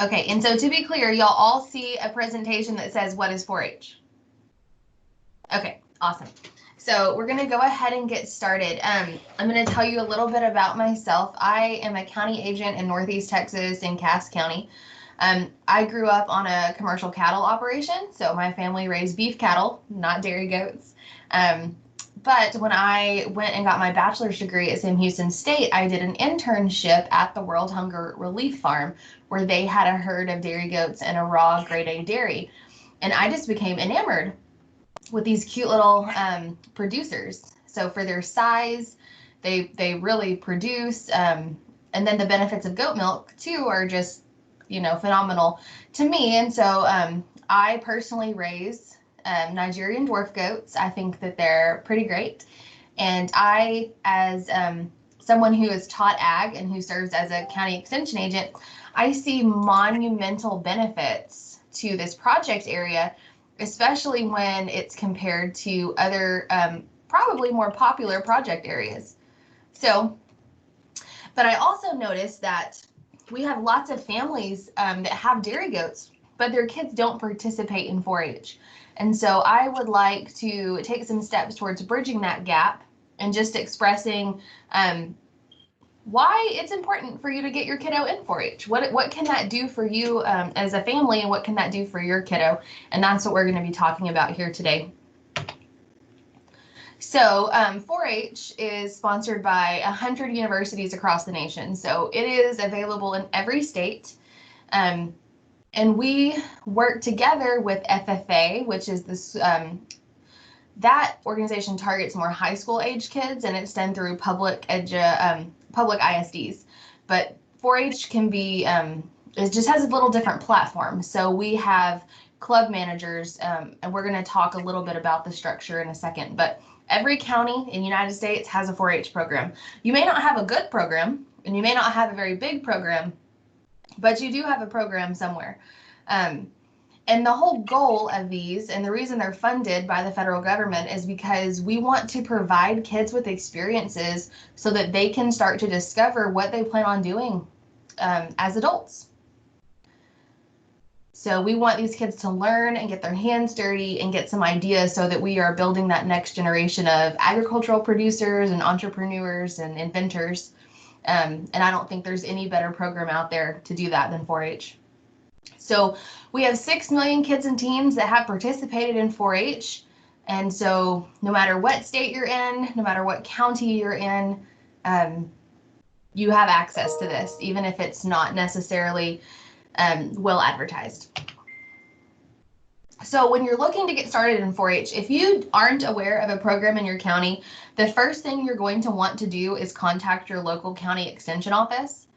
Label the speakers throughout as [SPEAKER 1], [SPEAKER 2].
[SPEAKER 1] Okay, and so to be clear, y'all all see a presentation that says what is 4-H? Okay, awesome. So we're going to go ahead and get started. I'm going to tell you a little bit about myself. I am a county agent in Northeast Texas in Cass County. I grew up on a commercial cattle operation, so my family raised beef cattle, not dairy goats. But when I went and got my bachelor's degree at Sam Houston State, I did an internship at the World Hunger Relief Farm, where they had a herd of dairy goats and a raw grade A dairy. And I just became enamored with these cute little producers. So for their size, they really produce. And then the benefits of goat milk too are just, phenomenal to me. And so I personally raise Nigerian dwarf goats. I think that they're pretty great. And I, as someone who is taught ag and who serves as a county extension agent, I see monumental benefits to this project area, especially when it's compared to other probably more popular project areas. So, but I also noticed that we have lots of families that have dairy goats, but their kids don't participate in 4-H. And so I would like to take some steps towards bridging that gap and just expressing why it's important for you to get your kiddo in 4-H. What can that do for you as a family, and what can that do for your kiddo? And that's what we're going to be talking about here today. So 4-H is sponsored by 100 universities across the nation. So it is available in every state. And we work together with FFA, which is this, that organization targets more high school age kids, and it's done through public ISDs. But 4-H can be, it just has a little different platform. So we have club managers, and we're going to talk a little bit about the structure in a second. But every county in the United States has a 4-H program. You may not have a good program, and you may not have a very big program, but you do have a program somewhere. And the whole goal of these, and the reason they're funded by the federal government, is because we want to provide kids with experiences so that they can start to discover what they plan on doing as adults. So we want these kids to learn and get their hands dirty and get some ideas so that we are building that next generation of agricultural producers and entrepreneurs and inventors. And I don't think there's any better program out there to do that than 4-H. So we have 6 million kids and teens that have participated in 4-H. And so no matter what state you're in, no matter what county you're in, you have access to this, even if it's not necessarily well advertised. So when you're looking to get started in 4-H, if you aren't aware of a program in your county, the first thing you're going to want to do is contact your local county extension office.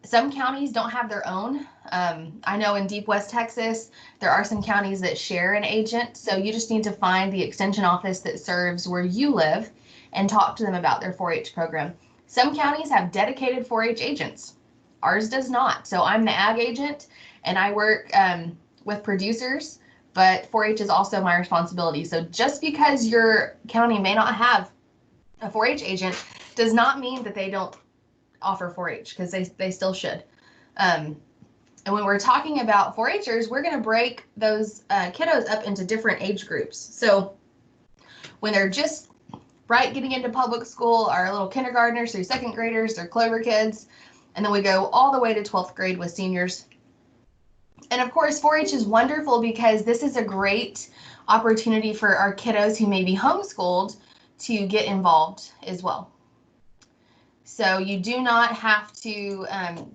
[SPEAKER 1] Some counties don't have their own. I know in Deep West Texas, there are some counties that share an agent. So you just need to find the extension office that serves where you live and talk to them about their 4-H program. Some counties have dedicated 4-H agents. Ours does not. So I'm the ag agent and I work with producers, but 4-H is also my responsibility. So just because your county may not have a 4-H agent does not mean that they don't offer 4-H, because they still should. And when we're talking about 4-Hers, we're going to break those kiddos up into different age groups. So when they're just getting into public school, our little kindergartners through second graders, they're Clover kids, and then we go all the way to 12th grade with seniors. And of course, 4-H is wonderful because this is a great opportunity for our kiddos who may be homeschooled to get involved as well. So you do not have to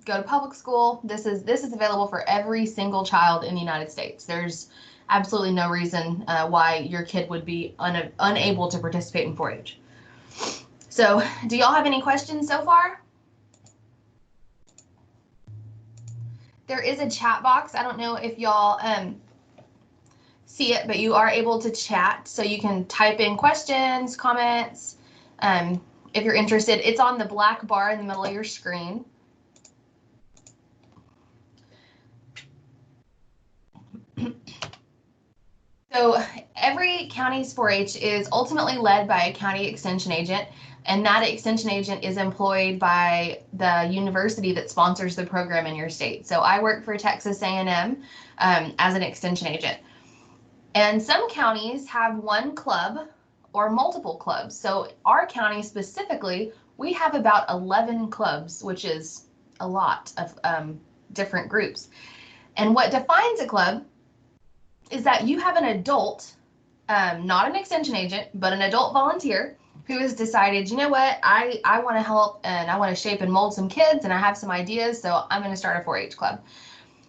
[SPEAKER 1] go to public school. This is available for every single child in the United States. There's absolutely no reason why your kid would be unable to participate in 4-H. So do y'all have any questions so far? There is a chat box. I don't know if y'all see it, but you are able to chat. So you can type in questions, comments, if you're interested. It's on the black bar in the middle of your screen. So every county's 4-H is ultimately led by a county extension agent, and that extension agent is employed by the university that sponsors the program in your state. So I work for Texas A&M as an extension agent. And some counties have one club or multiple clubs. So our county specifically, we have about 11 clubs, which is a lot of different groups. And what defines a club is that you have an adult, not an extension agent, but an adult volunteer who has decided, you know what, I want to help and I want to shape and mold some kids and I have some ideas, so I'm going to start a 4-H club.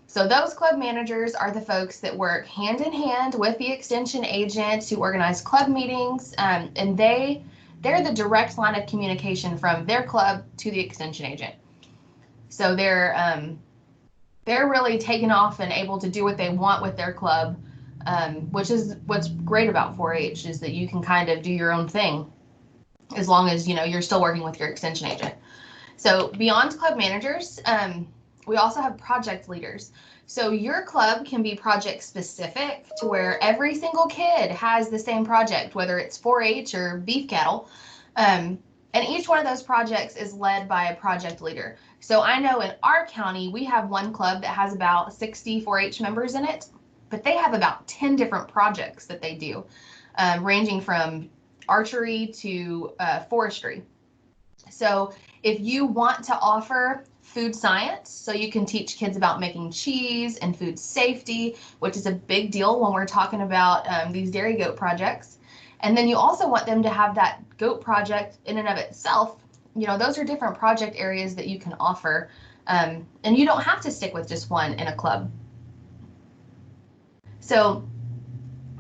[SPEAKER 1] So those club managers are the folks that work hand in hand with the extension agent to organize club meetings, and they're the direct line of communication from their club to the extension agent. So they're really taken off and able to do what they want with their club, which is what's great about 4-H, is that you can kind of do your own thing as long as you're still working with your extension agent. So beyond club managers, we also have project leaders. So your club can be project specific to where every single kid has the same project, whether it's 4-H or beef cattle. And each one of those projects is led by a project leader. So I know in our county, we have one club that has about 60 4-H members in it, but they have about 10 different projects that they do, ranging from archery to forestry. So if you want to offer food science, so you can teach kids about making cheese and food safety, which is a big deal when we're talking about these dairy goat projects. And then you also want them to have that goat project in and of itself. Those are different project areas that you can offer. And you don't have to stick with just one in a club. So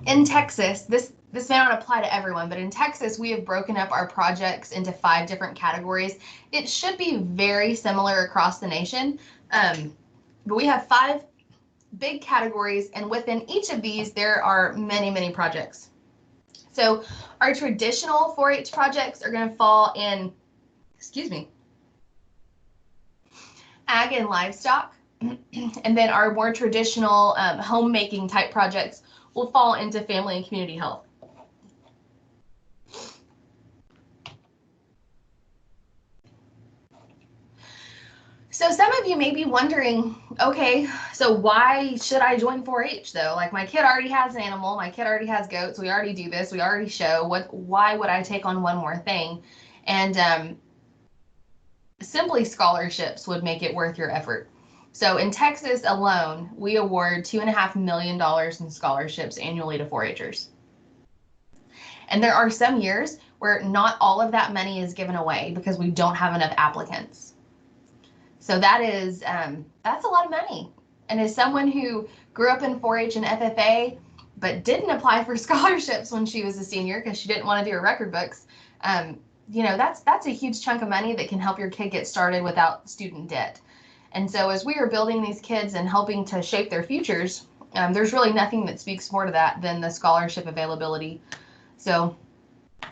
[SPEAKER 1] in Texas, this may not apply to everyone, but in Texas, we have broken up our projects into 5 different categories. It should be very similar across the nation, but we have 5 big categories, and within each of these, there are many, many projects. So our traditional 4-H projects are going to fall in, ag and livestock, and then our more traditional homemaking type projects will fall into family and community health. So some of you may be wondering, okay, so why should I join 4-H though? Like, my kid already has an animal, my kid already has goats, we already do this, we already show, why would I take on one more thing? And simply scholarships would make it worth your effort. So in Texas alone, we award $2.5 million in scholarships annually to 4-Hers. And there are some years where not all of that money is given away because we don't have enough applicants. So that is, that's a lot of money. And as someone who grew up in 4-H and FFA, but didn't apply for scholarships when she was a senior because she didn't want to do her record books, that's a huge chunk of money that can help your kid get started without student debt. And so as we are building these kids and helping to shape their futures, there's really nothing that speaks more to that than the scholarship availability. So,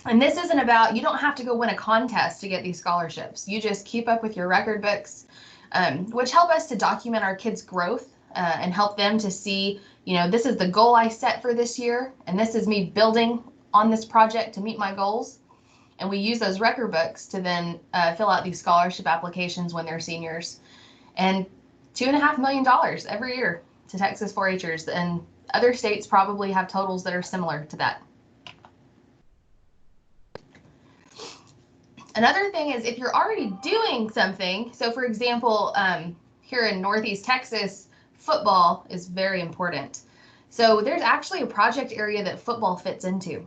[SPEAKER 1] and this isn't about, you don't have to go win a contest to get these scholarships. You just keep up with your record books, which help us to document our kids' growth and help them to see, this is the goal I set for this year, and this is me building on this project to meet my goals. And we use those record books to then fill out these scholarship applications when they're seniors. And $2.5 million every year to Texas 4-Hers, and other states probably have totals that are similar to that. Another thing is if you're already doing something, so for example, here in Northeast Texas, football is very important. So there's actually a project area that football fits into.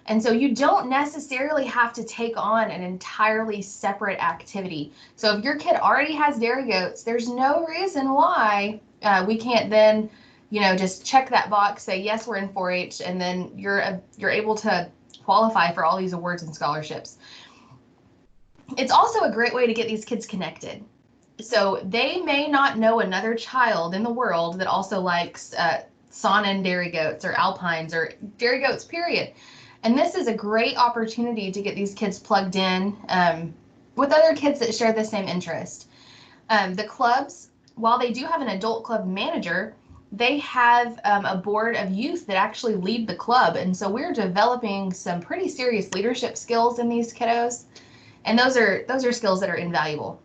[SPEAKER 1] And so you don't necessarily have to take on an entirely separate activity. So if your kid already has dairy goats, there's no reason why we can't then, just check that box, say, yes, we're in 4-H, and then you're able to qualify for all these awards and scholarships. It's also a great way to get these kids connected. So they may not know another child in the world that also likes Saanen dairy goats or Alpines or dairy goats, period. And this is a great opportunity to get these kids plugged in with other kids that share the same interest. The clubs, while they do have an adult club manager, they have a board of youth that actually lead the club. And so we're developing some pretty serious leadership skills in these kiddos. And those are skills that are invaluable.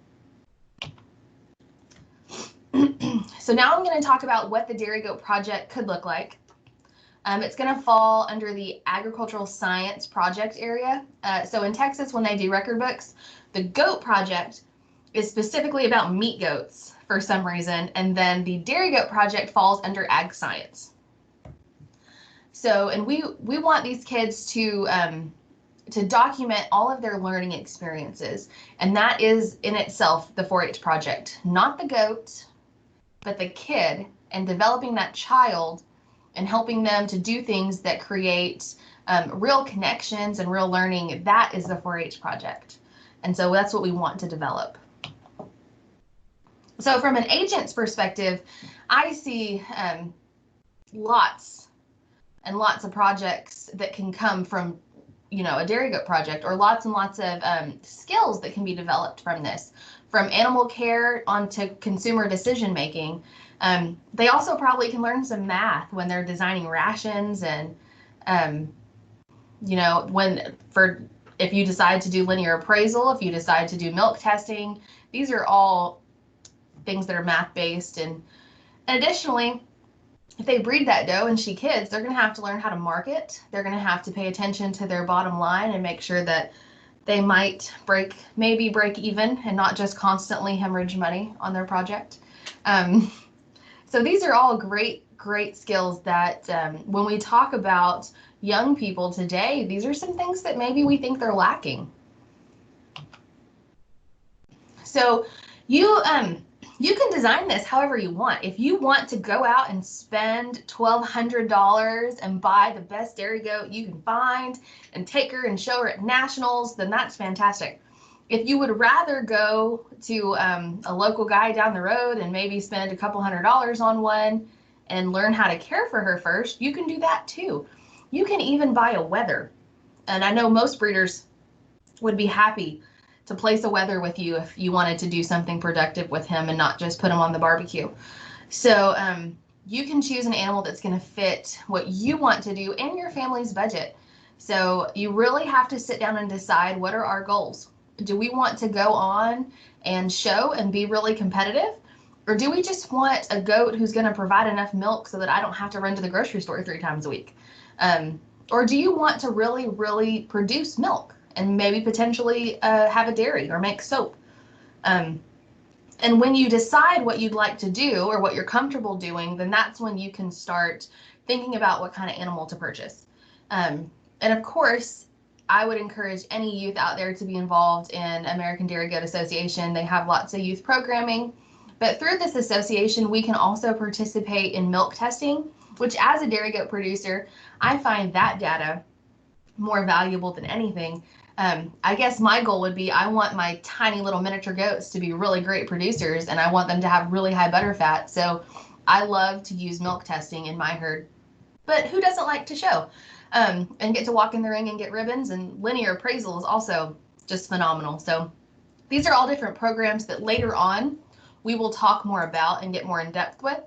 [SPEAKER 1] So now I'm going to talk about what the Dairy Goat Project could look like. It's going to fall under the agricultural science project area. So in Texas, when they do record books, the goat project is specifically about meat goats for some reason, and then the Dairy Goat Project falls under ag science. So, and we want these kids to document all of their learning experiences, and that is in itself the 4-H project, not the goat, but the kid, and developing that child and helping them to do things that create real connections and real learning. That is the 4-H project. And so that's what we want to develop. So from an agent's perspective, I see lots and lots of projects that can come from, you know, a dairy goat project, or lots and lots of skills that can be developed from this, from animal care onto consumer decision making. They also probably can learn some math when they're designing rations, and you know, if you decide to do linear appraisal, if you decide to do milk testing, these are all things that are math based. And additionally, if they breed that doe and she kids, they're going to have to learn how to market. They're going to have to pay attention to their bottom line and make sure that they might maybe break even and not just constantly hemorrhage money on their project. So these are all great skills that when we talk about young people today, these are some things that maybe we think they're lacking. So you can design this however you want. If you want to go out and spend $1,200 and buy the best dairy goat you can find and take her and show her at nationals, then that's fantastic. If you would rather go to a local guy down the road and maybe spend a couple $100s on one and learn how to care for her first, you can do that too. You can even buy a wether. And I know most breeders would be happy to place a wether with you if you wanted to do something productive with him and not just put him on the barbecue. So you can choose an animal that's going to fit what you want to do in your family's budget. So you really have to sit down and decide, what are our goals? Do we want to go on and show and be really competitive? Or do we just want a goat who's going to provide enough milk so that I don't have to run to the grocery store 3 times a week? Or do you want to really, really produce milk and maybe potentially have a dairy or make soap? And when you decide what you'd like to do or what you're comfortable doing, then that's when you can start thinking about what kind of animal to purchase. And of course, I would encourage any youth out there to be involved in American Dairy Goat Association. They have lots of youth programming. But through this association, we can also participate in milk testing, which as a dairy goat producer, I find that data more valuable than anything. I guess my goal would be, I want my tiny little miniature goats to be really great producers, and I want them to have really high butter fat. So I love to use milk testing in my herd. But who doesn't like to show and get to walk in the ring and get ribbons? And linear appraisal is also just phenomenal. So these are all different programs that later on we will talk more about and get more in depth with.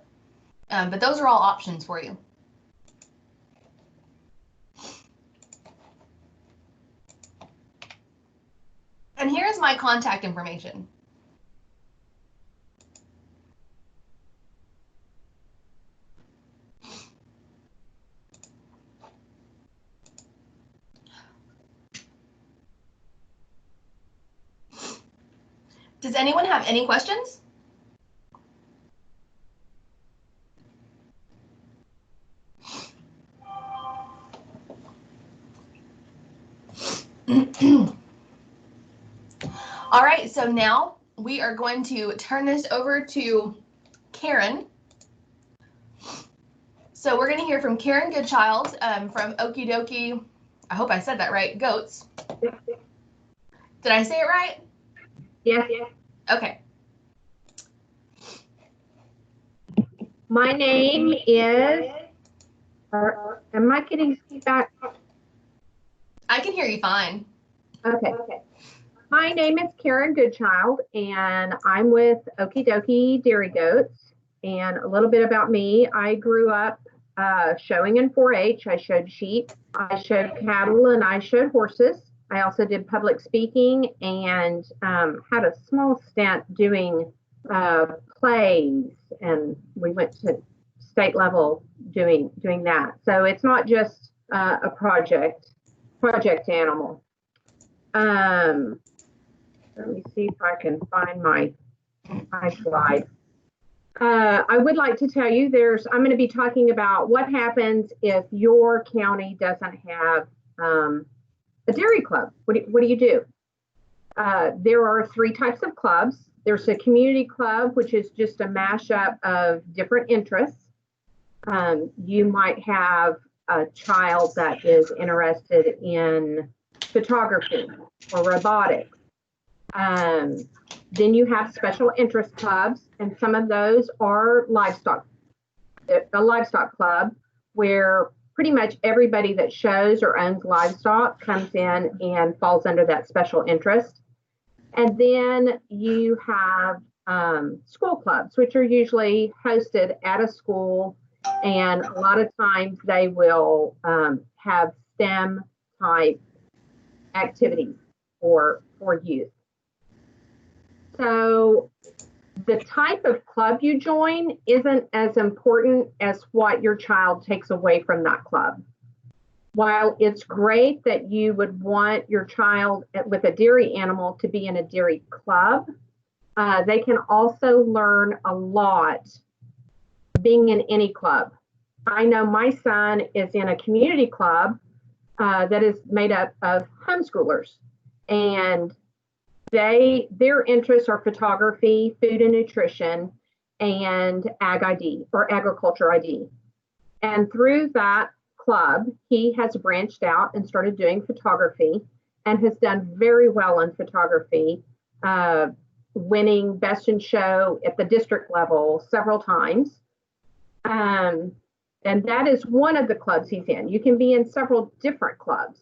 [SPEAKER 1] But those are all options for you. And here's my contact information. Does anyone have any questions? All right, so now we are going to turn this over to Karen. So we're going to hear from Karen Goodchild from Okie Dokie, I hope I said that right, Goats. Did I say it right?
[SPEAKER 2] Yeah.
[SPEAKER 1] Okay.
[SPEAKER 2] My name is, am I getting feedback?
[SPEAKER 1] I can hear you fine.
[SPEAKER 2] Okay. My name is Karen Goodchild, and I'm with Okie Dokie Dairy Goats. And a little bit about me. I grew up showing in 4-H. I showed sheep, I showed cattle, and I showed horses. I also did public speaking and had a small stint doing plays, and we went to state level doing that. So it's not just a project animal. Let me see if I can find my slide. I would like to tell you I'm going to be talking about what happens if your county doesn't have a dairy club. What do you do? There are 3 types of clubs. There's a community club, which is just a mashup of different interests. You might have a child that is interested in photography or robotics. Then you have special interest clubs, and some of those are livestock. A livestock club where pretty much everybody that shows or owns livestock comes in and falls under that special interest. And then you have school clubs, which are usually hosted at a school, and a lot of times they will have STEM type activities for youth. So the type of club you join isn't as important as what your child takes away from that club. While it's great that you would want your child with a dairy animal to be in a dairy club, they can also learn a lot being in any club. I know my son is in a community club that is made up of homeschoolers, and their interests are photography, food and nutrition, and ag ID or agriculture ID. And through that club, he has branched out and started doing photography and has done very well in photography, winning best in show at the district level several times. And that is one of the clubs he's in. You can be in several different clubs.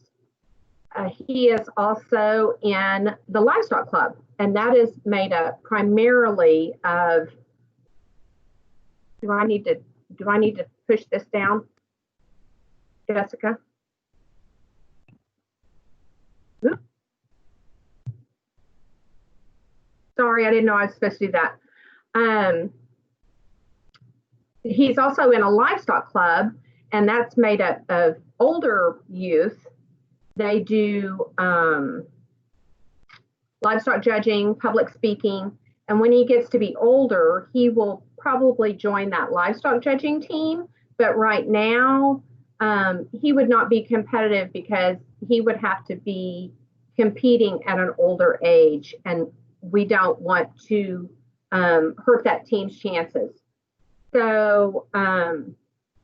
[SPEAKER 2] He is also in the livestock club, and that is made up primarily of. Do I need to push this down, Jessica? Oops. Sorry, I didn't know I was supposed to do that. He's also in a livestock club, and that's made up of older youth. They do livestock judging, public speaking, and when he gets to be older, he will probably join that livestock judging team. But right now, he would not be competitive because he would have to be competing at an older age, and we don't want to hurt that team's chances. So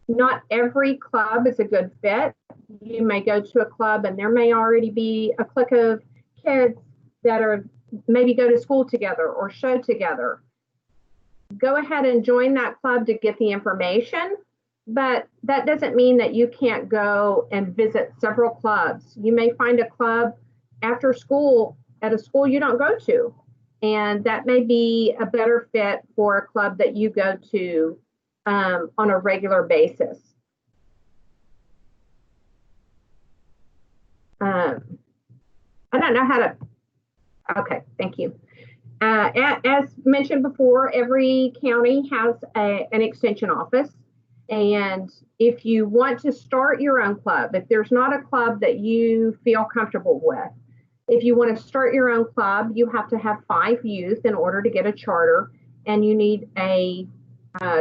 [SPEAKER 2] not every club is a good fit. You may go to a club and there may already be a clique of kids that are maybe go to school together or show together. Go ahead and join that club to get the information, but that doesn't mean that you can't go and visit several clubs. You may find a club after school at a school you don't go to, and that may be a better fit for a club that you go to on a regular basis. I don't know how to, okay, thank you. As mentioned before, every county has an extension office. And if you want to start your own club, if there's not a club that you feel comfortable with, if you want to start your own club, you have to have 5 youth in order to get a charter, and you need a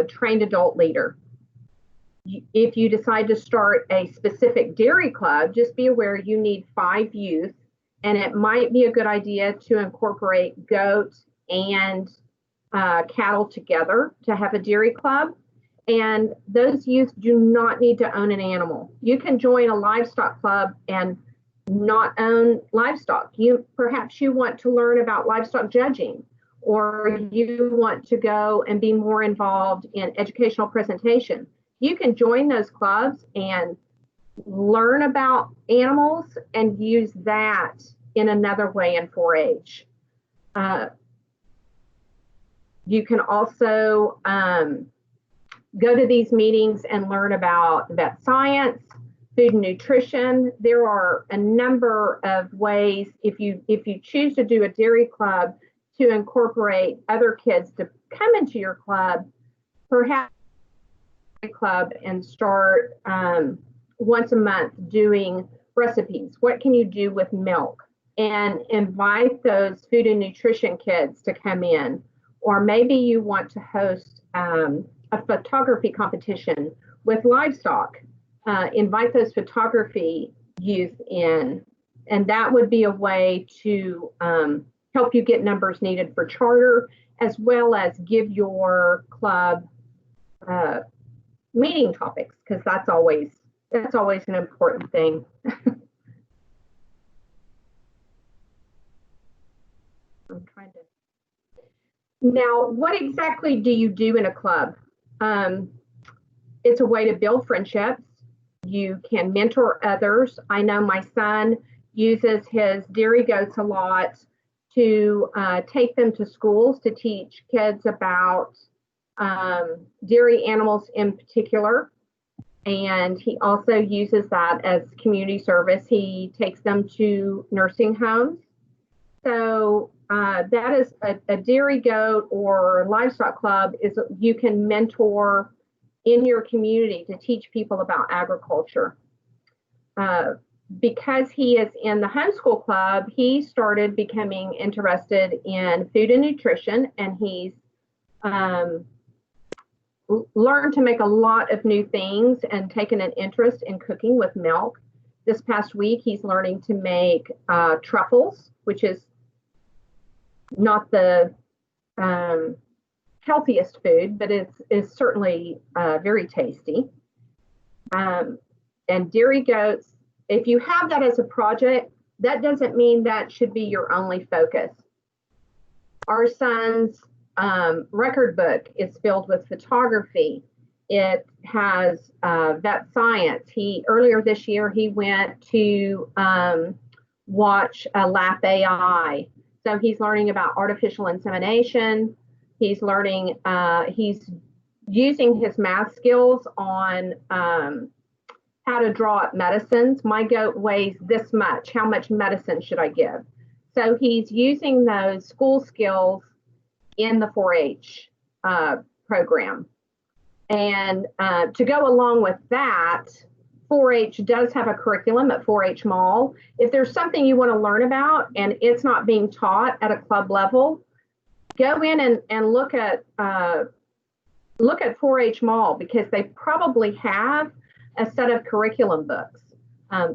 [SPEAKER 2] trained adult leader. If you decide to start a specific dairy club, just be aware you need 5 youth, and it might be a good idea to incorporate goats and cattle together to have a dairy club. And those youth do not need to own an animal. You can join a livestock club and not own livestock. Perhaps you want to learn about livestock judging, or you want to go and be more involved in educational presentation. You can join those clubs and learn about animals and use that in another way in 4-H. You can also go to these meetings and learn about vet science, food and nutrition. There are a number of ways, if you choose to do a dairy club, to incorporate other kids to come into your club, perhaps club, and start once a month doing recipes. What can you do with milk? And invite those food and nutrition kids to come in. Or maybe you want to host a photography competition with livestock. Invite those photography youth in. And that would be a way to help you get numbers needed for charter, as well as give your club meeting topics, because that's always an important thing. I'm trying to. Now, what exactly do you do in a club? It's a way to build friendships. You can mentor others. I know my son uses his dairy goats a lot to take them to schools to teach kids about dairy animals in particular. And he also uses that as community service. He takes them to nursing homes. So that is a dairy goat or livestock club, is you can mentor in your community to teach people about agriculture. Because he is in the homeschool club, he started becoming interested in food and nutrition, and he's learned to make a lot of new things and taken an interest in cooking with milk. This past week, he's learning to make truffles, which is not the healthiest food, but it's certainly very tasty. And dairy goats, if you have that as a project, that doesn't mean that should be your only focus. Our son's record book is filled with photography. It has vet science. Earlier this year, he went to watch Lap AI. So he's learning about artificial insemination. He's learning, he's using his math skills on how to draw up medicines. My goat weighs this much. How much medicine should I give? So he's using those school skills in the 4-H program. And to go along with that, 4-H does have a curriculum at 4-H Mall. If there's something you want to learn about and it's not being taught at a club level, go in and look at 4-H Mall, because they probably have a set of curriculum books.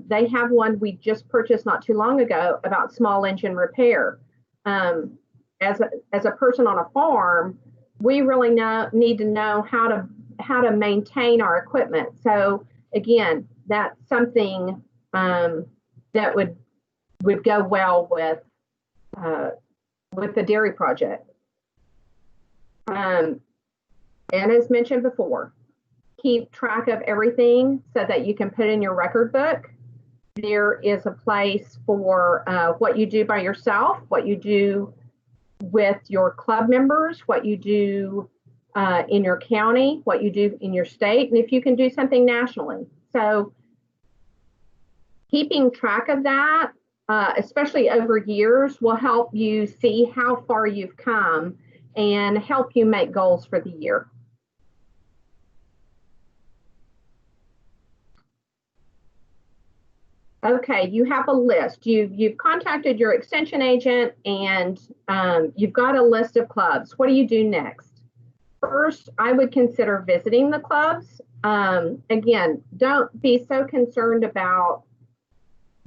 [SPEAKER 2] They have one we just purchased not too long ago about small engine repair. As a person on a farm, we really need to know how to maintain our equipment. So again, that's something that would go well with the dairy project. And as mentioned before, keep track of everything so that you can put in your record book. There is a place for what you do by yourself, what you do with your club members, what you do in your county, what you do in your state, and if you can do something nationally. So keeping track of that, especially over years, will help you see how far you've come and help you make goals for the year. Okay, you have a list. You've contacted your extension agent, and you've got a list of clubs. What do you do next? First, I would consider visiting the clubs. Again, don't be so concerned about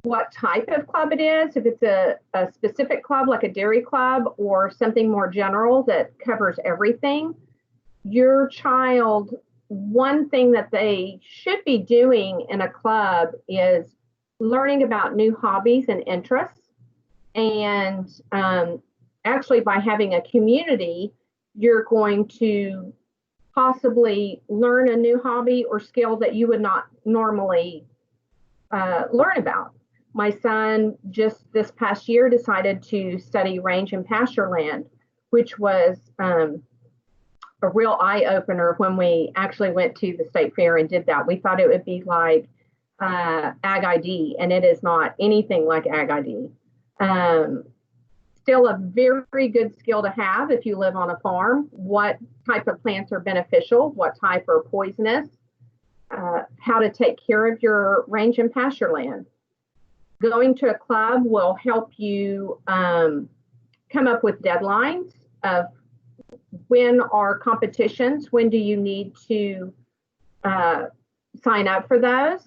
[SPEAKER 2] what type of club it is. If it's a specific club like a dairy club or something more general that covers everything, your child, one thing that they should be doing in a club is learning about new hobbies and interests. And actually, by having a community, you're going to possibly learn a new hobby or skill that you would not normally learn about. My son just this past year decided to study range and pasture land, which was a real eye opener when we actually went to the state fair and did that. We thought it would be like Ag ID, and it is not anything like Ag ID. Still a very good skill to have if you live on a farm. What type of plants are beneficial? What type are poisonous? How to take care of your range and pasture land. Going to a club will help you come up with deadlines of when are competitions, when do you need to sign up for those.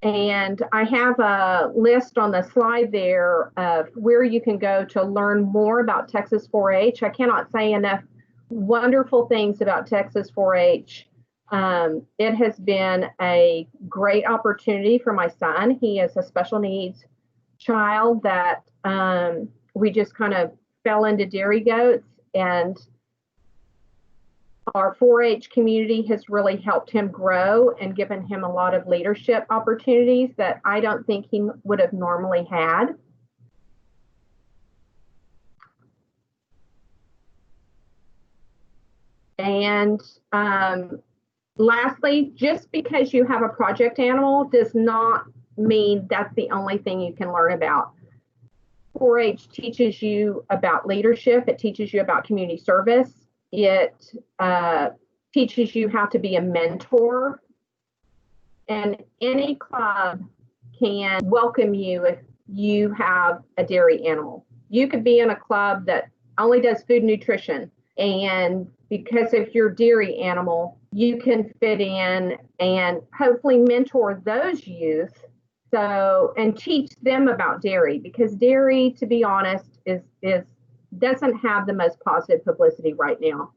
[SPEAKER 2] And I have a list on the slide there of where you can go to learn more about Texas 4-H. I cannot say enough wonderful things about Texas 4-H. It has been a great opportunity for my son. He is a special needs child that we just kind of fell into dairy goats, and our 4-H community has really helped him grow and given him a lot of leadership opportunities that I don't think he would have normally had. And lastly, just because you have a project animal does not mean that's the only thing you can learn about. 4-H teaches you about leadership. It teaches you about community service. It teaches you how to be a mentor. And any club can welcome you if you have a dairy animal. You could be in a club that only does food nutrition, and because of your dairy animal, you can fit in and hopefully mentor those youth and teach them about dairy, because dairy, to be honest, is doesn't have the most positive publicity right now.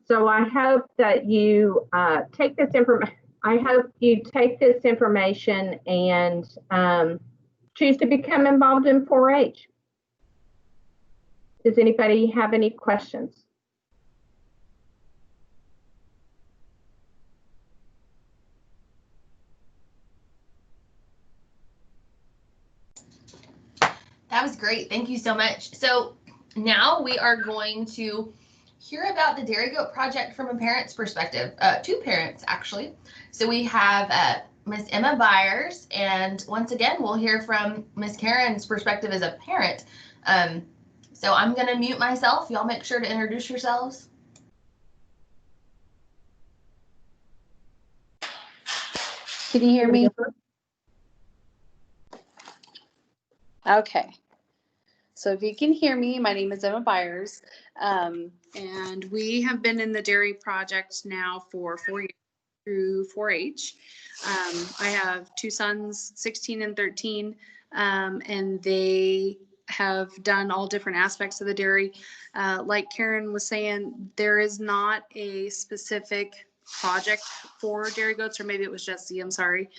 [SPEAKER 2] So I hope that you take this information. I hope you take this information and choose to become involved in 4-H. Does anybody have any questions?
[SPEAKER 1] That was great. Thank you so much. So now we are going to hear about the Dairy Goat Project from a parent's perspective, two parents actually. So we have Miss Emma Byers, and once again, we'll hear from Miss Karen's perspective as a parent. So I'm gonna mute myself. Y'all make sure to introduce yourselves.
[SPEAKER 3] Can you hear me? Okay. So if you can hear me, my name is Emma Byers, and we have been in the Dairy Project now for 4 years through 4-H. I have two sons, 16 and 13, and they have done all different aspects of the dairy. Like Karen was saying, there is not a specific project for dairy goats, or maybe it was just I'm sorry.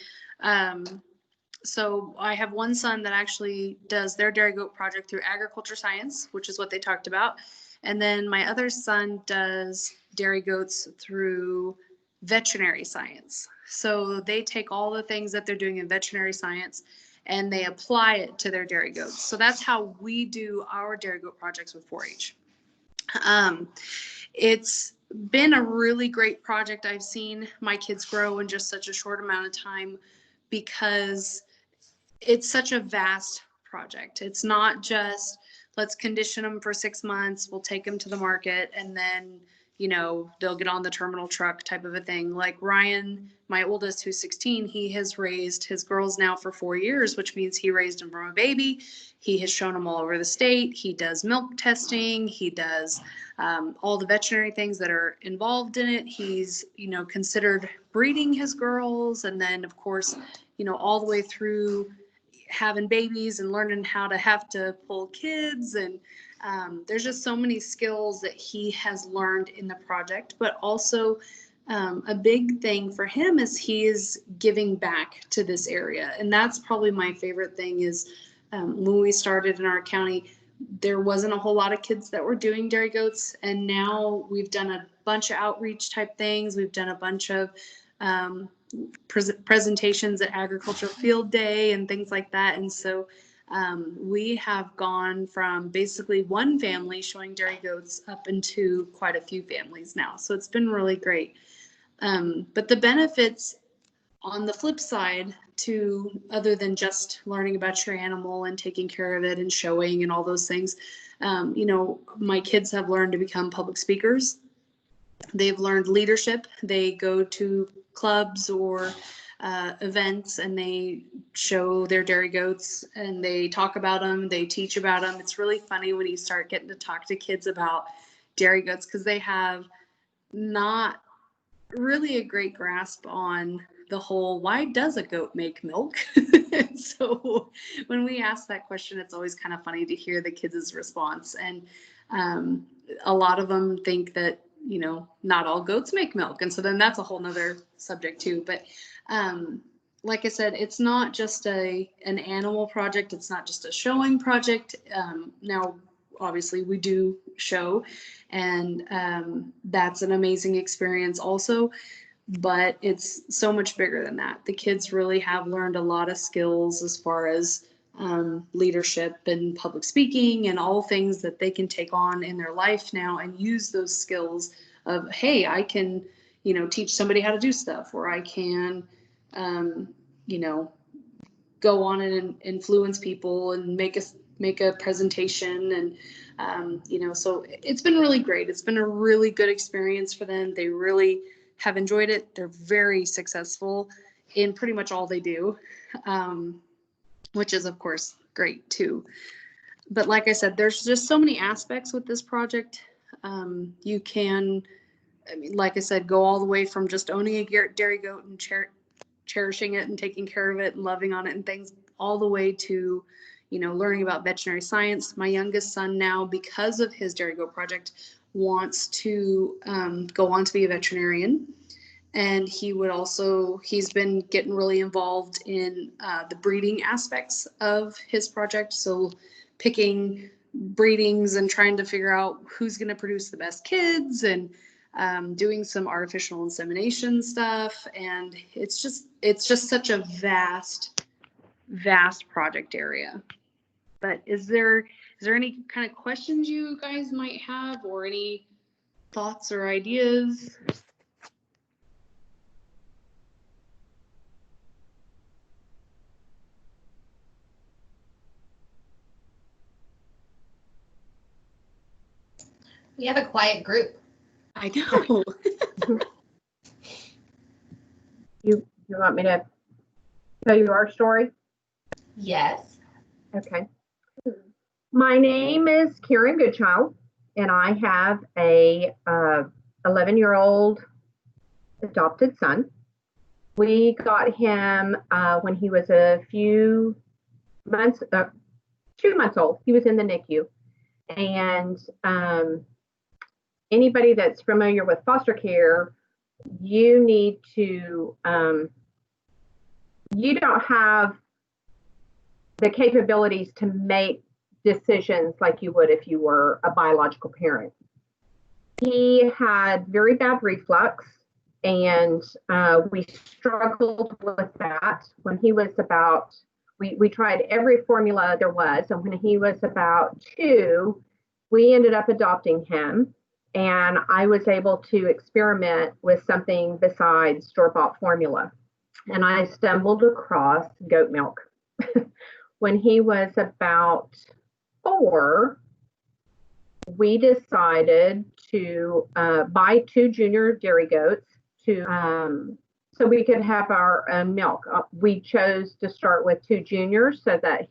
[SPEAKER 3] So I have one son that actually does their dairy goat project through agriculture science, which is what they talked about. And then my other son does dairy goats through veterinary science. So they take all the things that they're doing in veterinary science and they apply it to their dairy goats. So that's how we do our dairy goat projects with 4-H. It's been a really great project. I've seen my kids grow in just such a short amount of time because it's such a vast project. It's not just let's condition them for 6 months, we'll take them to the market, and then, you know, they'll get on the terminal truck type of a thing. Like Ryan, my oldest, who's 16, he has raised his girls now for 4 years, which means he raised them from a baby. He has shown them all over the state. He does milk testing. He does all the veterinary things that are involved in it. He's, you know, considered breeding his girls. And then, of course, you know, all the way through having babies and learning how to have to pull kids. And there's just so many skills that he has learned in the project. But also a big thing for him is he is giving back to this area. And that's probably my favorite thing is when we started in our county, there wasn't a whole lot of kids that were doing dairy goats. And now we've done a bunch of outreach type things. We've done a bunch of presentations at Agricultural Field Day and things like that. And so We have gone from basically one family showing dairy goats up into quite a few families now. So it's been really great. But the benefits on the flip side to, other than just learning about your animal and taking care of it and showing and all those things, my kids have learned to become public speakers. They've learned leadership. They go to clubs or events and they show their dairy goats and they talk about them. They teach about them. It's really funny when you start getting to talk to kids about dairy goats because they have not really a great grasp on the whole, why does a goat make milk? So when we ask that question, it's always kind of funny to hear the kids' response. And a lot of them think that, not all goats make milk. And so then that's a whole nother subject too. But like I said, it's not just an animal project. It's not just a showing project. Now, obviously we do show, and that's an amazing experience also, but it's so much bigger than that. The kids really have learned a lot of skills as far as leadership and public speaking and all things that they can take on in their life now and use those skills of, hey, I can, teach somebody how to do stuff, or I can, go on and influence people and make a presentation. And, so it's been really great. It's been a really good experience for them. They really have enjoyed it. They're very successful in pretty much all they do. Which is of course great too. But like I said, there's just so many aspects with this project. You can, like I said, go all the way from just owning a dairy goat and cherishing it and taking care of it and loving on it and things, all the way to, learning about veterinary science. My youngest son now, because of his dairy goat project, wants to go on to be a veterinarian. And he's been getting really involved in the breeding aspects of his project. So picking breedings and trying to figure out who's going to produce the best kids, and doing some artificial insemination stuff. And it's just such a vast project area. But is there any kind of questions you guys might have, or any thoughts or ideas?
[SPEAKER 1] We have a quiet group.
[SPEAKER 3] I know.
[SPEAKER 2] You want me to tell you our story?
[SPEAKER 1] Yes.
[SPEAKER 2] Okay. My name is Karen Goodchild, and I have a 11-year-old adopted son. We got him when he was a few months, 2 months old. He was in the NICU. And anybody that's familiar with foster care, you need to, you don't have the capabilities to make decisions like you would if you were a biological parent. He had very bad reflux, and we struggled with that when he was about, we tried every formula there was, and when he was about 2, we ended up adopting him, and I was able to experiment with something besides store-bought formula, and I stumbled across goat milk. When he was about 4, we decided to buy 2 junior dairy goats so we could have our own milk. We chose to start with 2 juniors so that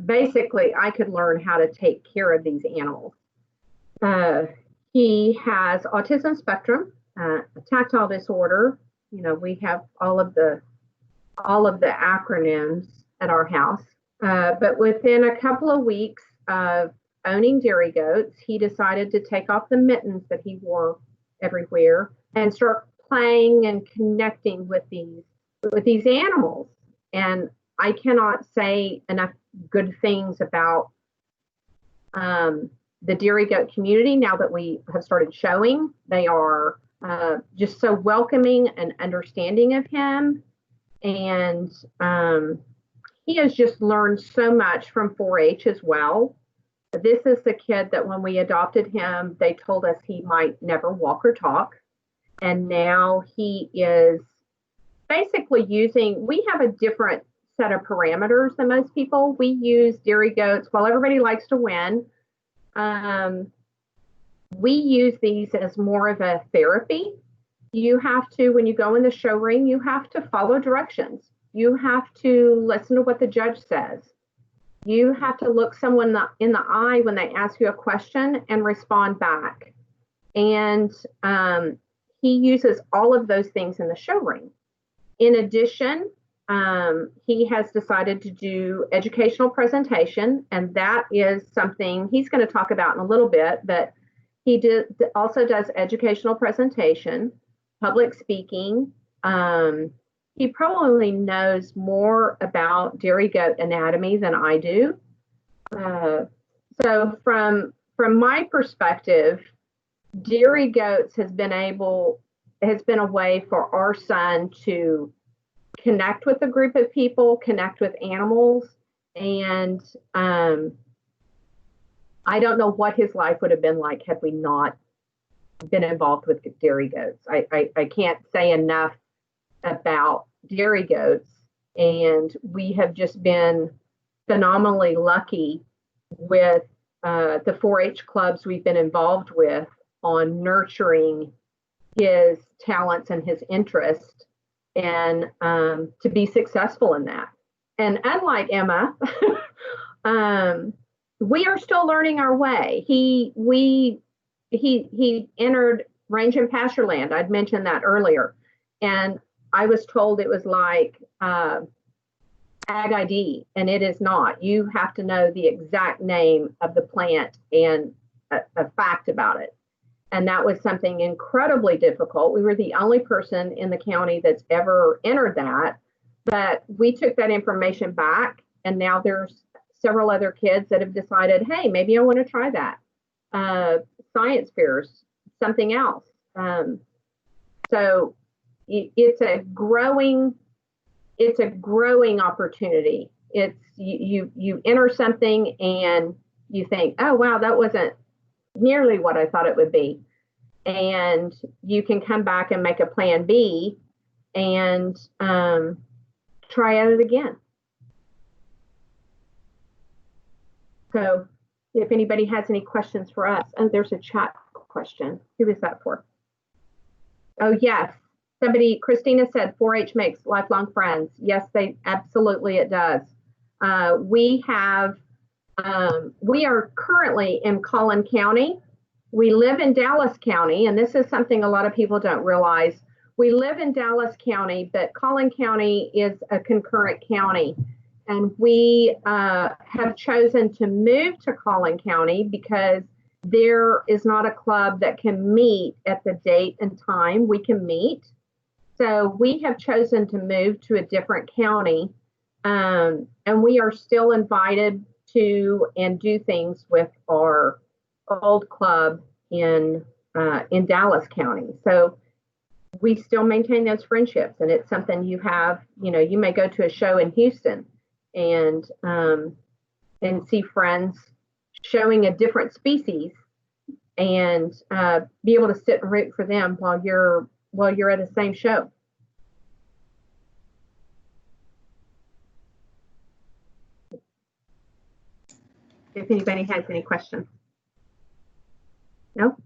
[SPEAKER 2] basically I could learn how to take care of these animals. He has autism spectrum, a tactile disorder. We have all of the acronyms at our house. But within a couple of weeks of owning dairy goats, he decided to take off the mittens that he wore everywhere and start playing and connecting with these animals. And I cannot say enough good things about the dairy goat community now that we have started showing. They are just so welcoming and understanding of him. And he has just learned so much from 4-H as well. This is the kid that when we adopted him, they told us he might never walk or talk. And now he is basically we have a different set of parameters than most people. We use dairy goats. While everybody likes to win, we use these as more of a therapy. You have to, when you go in the show ring, you have to follow directions. You have to listen to what the judge says. You have to look someone in the eye when they ask you a question and respond back. And he uses all of those things in the show ring. In addition, he has decided to do educational presentation, and that is something he's going to talk about in a little bit, but he also does educational presentation, public speaking. He probably knows more about dairy goat anatomy than I do. So from my perspective, dairy goats has been a way for our son to connect with a group of people, connect with animals, and I don't know what his life would have been like had we not been involved with dairy goats. I can't say enough about dairy goats, and we have just been phenomenally lucky with the 4-H clubs we've been involved with on nurturing his talents and his interest, and to be successful in that. And unlike Emma, we are still learning our way. He entered range and pasture land. I'd mentioned that earlier, and I was told it was like Ag ID, and it is not. You have to know the exact name of the plant and a fact about it. And that was something incredibly difficult. We were the only person in the county that's ever entered that. But we took that information back, and now there's several other kids that have decided, hey, maybe I want to try that. Science fairs, something else. So it's a growing opportunity. It's you enter something and you think, oh wow, that wasn't nearly what I thought it would be, and you can come back and make a plan B and try at it again. So if anybody has any questions for us, oh, there's a chat question. Who is that for? Oh yes. Christina said 4-H makes lifelong friends. Yes, absolutely it does. We are currently in Collin County. We live in Dallas County, and this is something a lot of people don't realize. We live in Dallas County, but Collin County is a concurrent county. And we have chosen to move to Collin County because there is not a club that can meet at the date and time we can meet. So we have chosen to move to a different county, and we are still invited to and do things with our old club in Dallas County. So we still maintain those friendships, and it's something you have. You may go to a show in Houston and see friends showing a different species, and be able to sit and root for them while you're at the same show. If anybody has any questions. No?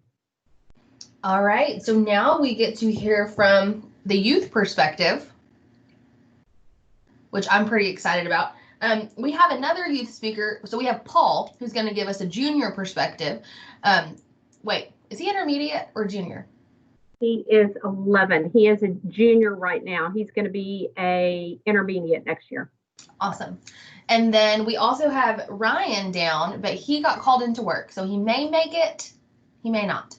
[SPEAKER 1] All right, so now we get to hear from the youth perspective, which I'm pretty excited about. We have another youth speaker. So we have Paul, who's going to give us a junior perspective. Wait, is he intermediate or junior?
[SPEAKER 2] He is 11. He is a junior right now. He's going to be a intermediate next year.
[SPEAKER 1] Awesome. And then we also have Ryan down, but he got called into work. So he may make it, he may not.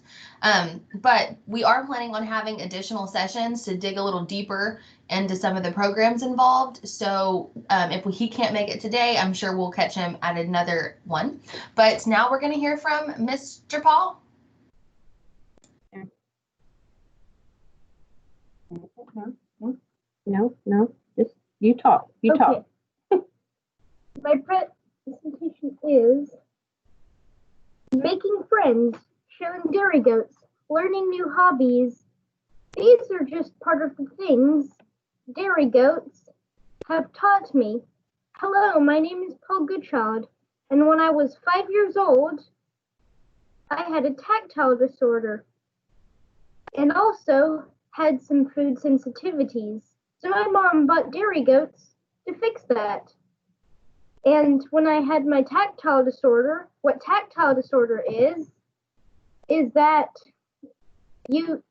[SPEAKER 1] But we are planning on having additional sessions to dig a little deeper into some of the programs involved. So if he can't make it today, I'm sure we'll catch him at another one. But now we're going to hear from Mr. Paul.
[SPEAKER 2] No, just you talk. You talk.
[SPEAKER 4] My presentation is making friends, showing dairy goats, learning new hobbies. These are just part of the things dairy goats have taught me. Hello, my name is Paul Goodchild, and when I was 5 years old, I had a tactile disorder and also had some food sensitivities. So my mom bought dairy goats to fix that. And when I had my tactile disorder, what tactile disorder is that you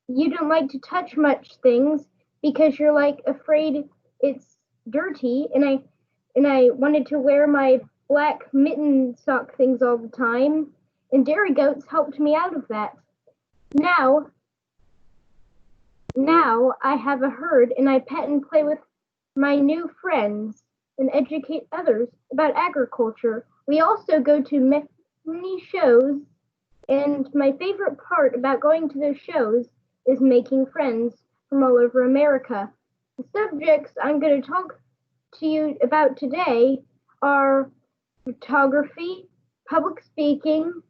[SPEAKER 4] don't like to touch much things because you're like afraid it's dirty, and I wanted to wear my black mitten sock things all the time, and dairy goats helped me out of that. Now I have a herd, and I pet and play with my new friends and educate others about agriculture. We also go to many shows, and my favorite part about going to those shows is making friends from all over America. The subjects I'm going to talk to you about today are photography, public speaking,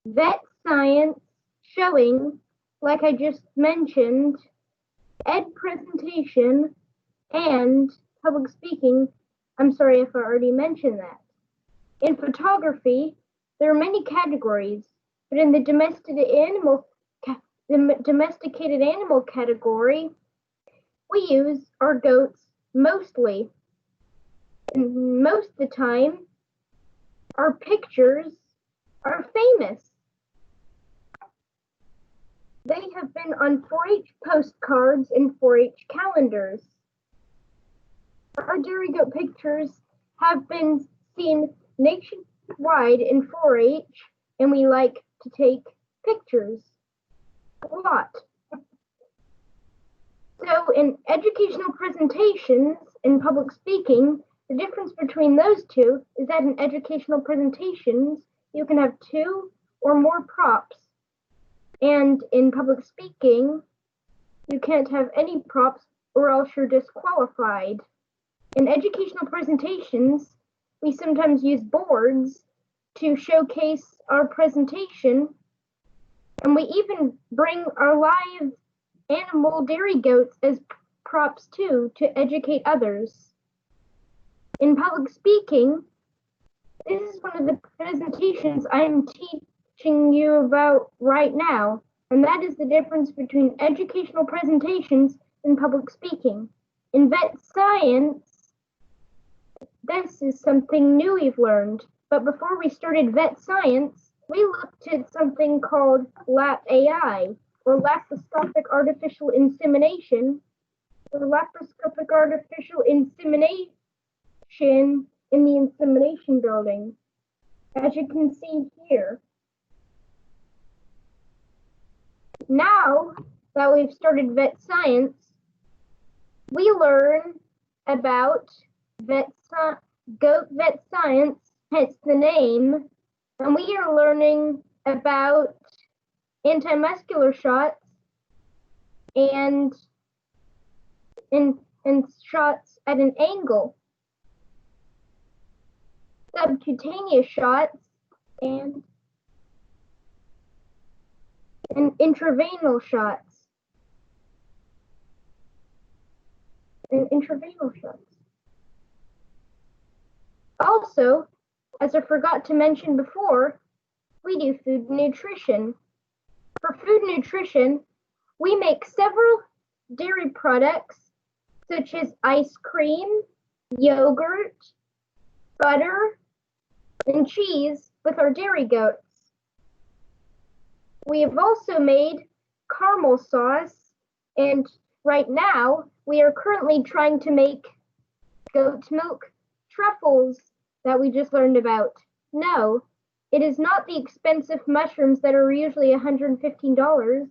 [SPEAKER 4] vet science, showing, like I just mentioned, ed presentation, and public speaking. I'm sorry if I already mentioned that. In photography, there are many categories, but in the domesticated animal category, we use our goats mostly. And most of the time, our pictures are famous. They have been on 4-H postcards and 4-H calendars. Our dairy goat pictures have been seen nationwide in 4-H, and we like to take pictures a lot. So in educational presentations and public speaking, the difference between those two is that in educational presentations, you can have 2 or more props. And in public speaking, you can't have any props or else you're disqualified. In educational presentations, we sometimes use boards to showcase our presentation, and we even bring our live animal dairy goats as props too to educate others. In public speaking, this is one of the presentations I'm teaching you about right now, and that is the difference between educational presentations and public speaking. In vet science, this is something new we've learned, but before we started vet science, we looked at something called LAP AI, or laparoscopic artificial insemination, or laparoscopic artificial insemination in the insemination building, as you can see here. Now that we've started vet science, we learn about goat vet science, hence the name, and we are learning about anti-muscular shots and shots at an angle, subcutaneous shots, and intravenous shots. Also, as I forgot to mention before, we do food nutrition. For food nutrition, we make several dairy products such as ice cream, yogurt, butter, and cheese with our dairy goats. We have also made caramel sauce, and right now we are currently trying to make goat milk truffles that we just learned about. No, it is not the expensive mushrooms that are usually $115.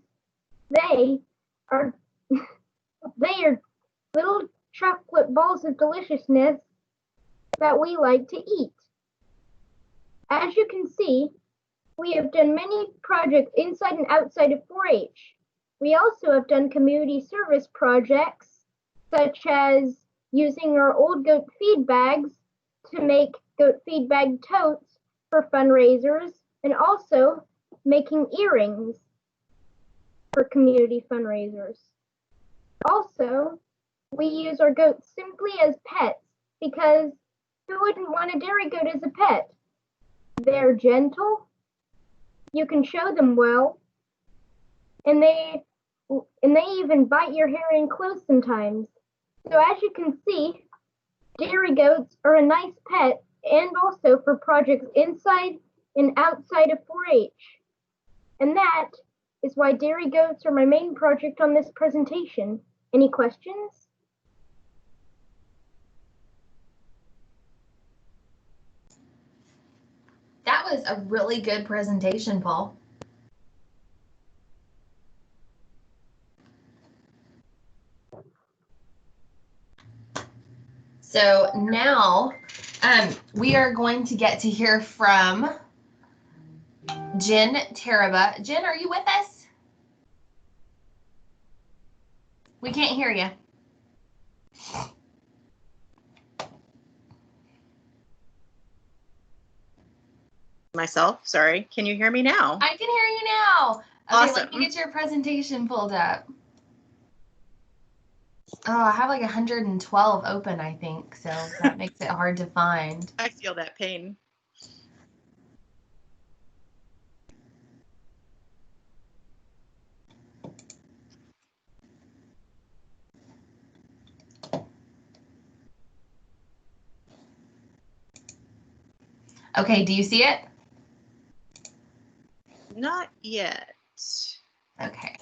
[SPEAKER 4] They are little chocolate balls of deliciousness that we like to eat. As you can see, we have done many projects inside and outside of 4-H. We also have done community service projects, such as using our old goat feed bags to make goat feed bag totes for fundraisers, and also making earrings for community fundraisers. Also, we use our goats simply as pets because who wouldn't want a dairy goat as a pet? They're gentle, you can show them well, and they even bite your hair and clothes sometimes. So as you can see, dairy goats are a nice pet and also for projects inside and outside of 4-H. And that is why dairy goats are my main project on this presentation. Any questions?
[SPEAKER 1] That was a really good presentation, Paul. So now we are going to get to hear from Jen Taraba. Jen, are you with us? We can't hear you.
[SPEAKER 5] Myself, sorry. Can you hear me now?
[SPEAKER 1] I can hear you now. Okay,
[SPEAKER 5] Awesome.
[SPEAKER 1] let me get your presentation pulled up. Oh, I have like 112 open, I think, so that makes it hard to find.
[SPEAKER 5] I feel that pain.
[SPEAKER 1] Okay, do you see it?
[SPEAKER 5] Not yet.
[SPEAKER 1] Okay.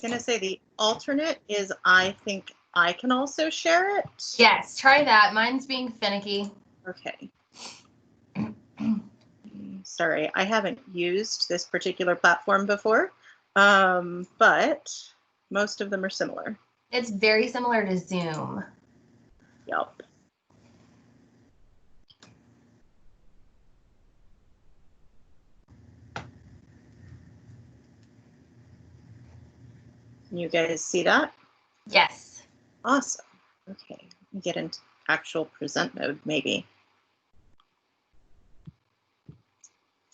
[SPEAKER 5] I'm gonna say the alternate is I think I can also share it.
[SPEAKER 1] Yes, try that. Mine's being finicky.
[SPEAKER 5] Okay. Sorry, I haven't used this particular platform before, but most of them are similar.
[SPEAKER 1] It's very similar to Zoom.
[SPEAKER 5] Yep. Can you guys see that?
[SPEAKER 1] Yes.
[SPEAKER 5] Awesome. Okay, let me get into actual present mode maybe.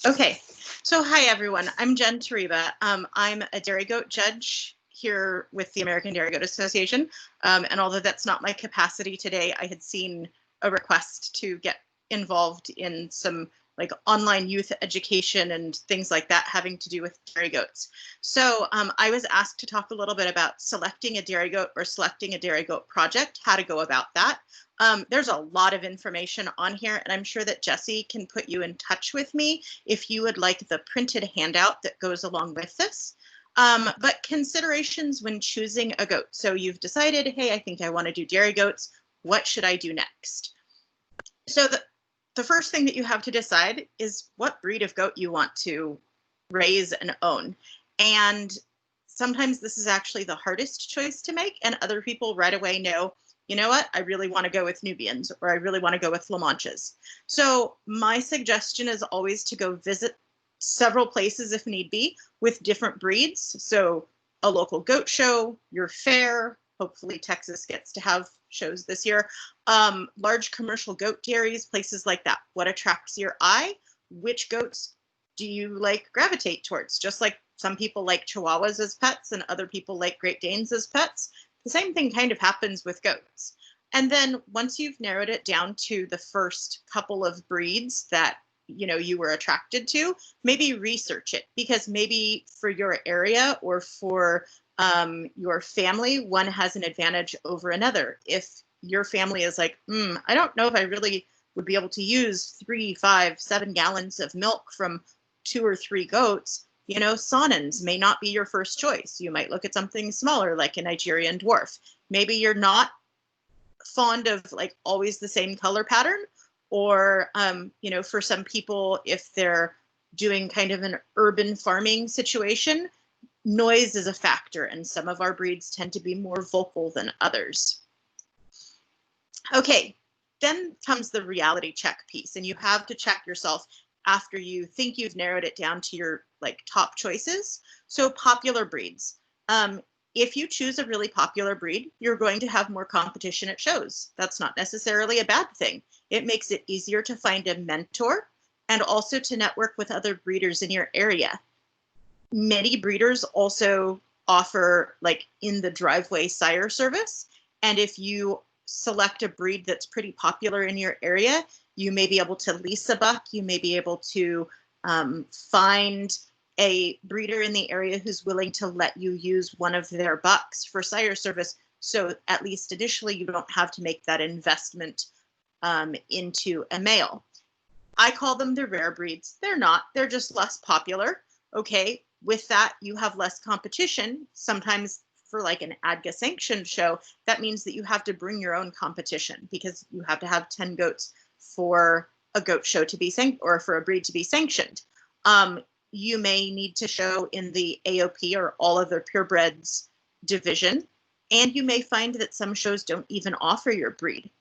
[SPEAKER 5] Okay, so hi everyone, I'm Jen Taraba. I'm a dairy goat judge here with the American Dairy Goat Association. And although that's not my capacity today, I had seen a request to get involved in some like online youth education and things like that having to do with dairy goats. So I was asked to talk a little bit about selecting a dairy goat or selecting a dairy goat project, how to go about that. There's a lot of information on here, and I'm sure that Jesse can put you in touch with me if you would like the printed handout that goes along with this. But considerations when choosing a goat. So you've decided, hey, I think I want to do dairy goats. What should I do next? So the first thing that you have to decide is what breed of goat you want to raise and own. And sometimes this is actually the hardest choice to make, and other people right away know, you know what, I really want to go with Nubians, or I really want to go with La Manchas. So my suggestion is always to go visit several places if need be with different breeds. So a local goat show, your fair, hopefully Texas gets to have shows this year, large commercial goat dairies, places like that. What attracts your eye? Which goats do you like gravitate towards? Just like some people like Chihuahuas as pets and other people like Great Danes as pets, the same thing kind of happens with goats. And then once you've narrowed it down to the first couple of breeds that you were attracted to, maybe research it, because maybe for your area or for your family, one has an advantage over another. If your family is like, I don't know if I really would be able to use 3, 5, 7 gallons of milk from 2 or 3 goats, Saanens may not be your first choice. You might look at something smaller like a Nigerian dwarf. Maybe you're not fond of like always the same color pattern, or for some people, if they're doing kind of an urban farming situation, noise is a factor, and some of our breeds tend to be more vocal than others. Okay, then comes the reality check piece, and you have to check yourself after you think you've narrowed it down to your like top choices. So popular breeds. If you choose a really popular breed, you're going to have more competition at shows. That's not necessarily a bad thing. It makes it easier to find a mentor and also to network with other breeders in your area. Many breeders also offer like in the driveway sire service. And if you select a breed that's pretty popular in your area, you may be able to lease a buck. You may be able to find a breeder in the area who's willing to let you use one of their bucks for sire service. So at least initially, you don't have to make that investment into a male. I call them the rare breeds. They're not, they're just less popular. Okay, with that, you have less competition. Sometimes for like an ADGA sanctioned show, that means that you have to bring your own competition because you have to have 10 goats for a goat show to be sanctioned or for a breed to be sanctioned. You may need to show in the AOP or all other purebreds division, and you may find that some shows don't even offer your breed.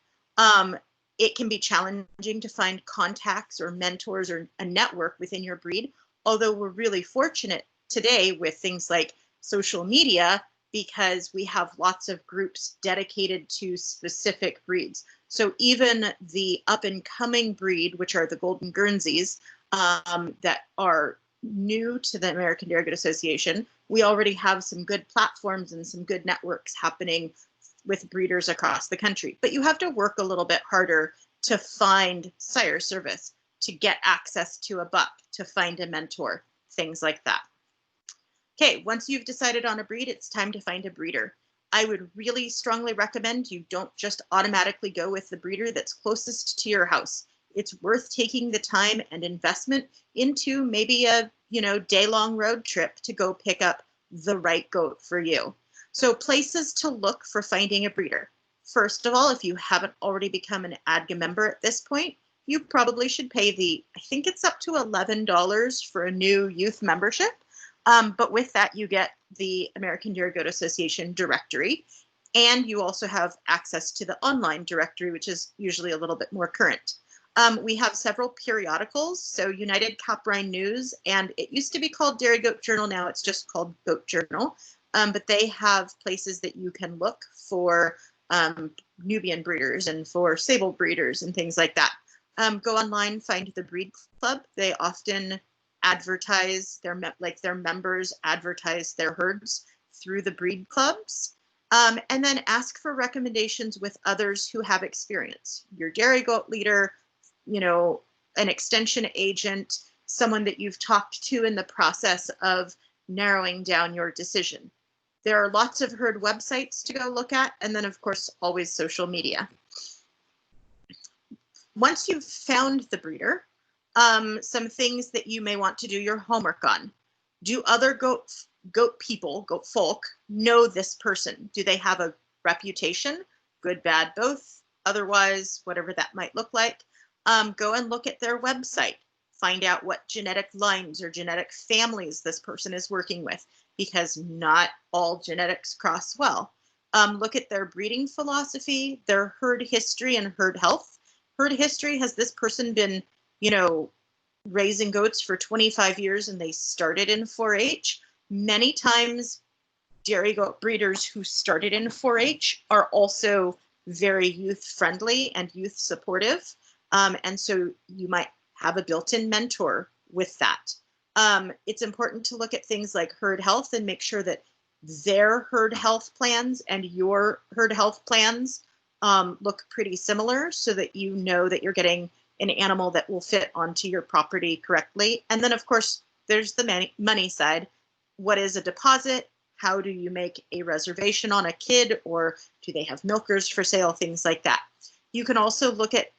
[SPEAKER 5] It can be challenging to find contacts or mentors or a network within your breed, although we're really fortunate today with things like social media because we have lots of groups dedicated to specific breeds. So even the up and coming breed, which are the Golden Guernseys, that are new to the American Dairy Goat Association, we already have some good platforms and some good networks happening with breeders across the country. But you have to work a little bit harder to find sire service, to get access to a buck, to find a mentor, things like that. Okay, once you've decided on a breed, it's time to find a breeder. I would really strongly recommend you don't just automatically go with the breeder that's closest to your house. It's worth taking the time and investment into maybe a day-long road trip to go pick up the right goat for you. So places to look for finding a breeder. First of all, if you haven't already become an ADGA member at this point, you probably should pay I think it's up to $11 for a new youth membership. But with that, you get the American Dairy Goat Association directory, and you also have access to the online directory, which is usually a little bit more current. We have several periodicals, so United Caprine News, and it used to be called Dairy Goat Journal, now it's just called Goat Journal, but they have places that you can look for Nubian breeders and for sable breeders and things like that. Go online, find the Breed Club. They often advertise their members advertise their herds through the breed clubs, and then ask for recommendations with others who have experience. Your dairy goat leader, an extension agent, someone that you've talked to in the process of narrowing down your decision. There are lots of herd websites to go look at, and then of course always social media. Once you've found the breeder, some things that you may want to do your homework on. Do other goat folk know this person? Do they have a reputation? Good, bad, both? Otherwise, whatever that might look like. Go and look at their website. Find out what genetic lines or genetic families this person is working with, because not all genetics cross well. Look at their breeding philosophy, their herd history and herd health. Herd history, has this person been raising goats for 25 years and they started in 4-H? Many times dairy goat breeders who started in 4-H are also very youth friendly and youth supportive. And so you might have a built-in mentor with that. It's important to look at things like herd health and make sure that their herd health plans and your herd health plans look pretty similar, so that you know that you're getting an animal that will fit onto your property correctly. And then of course, there's the money side. What is a deposit? How do you make a reservation on a kid, or do they have milkers for sale? Things like that. You can also look at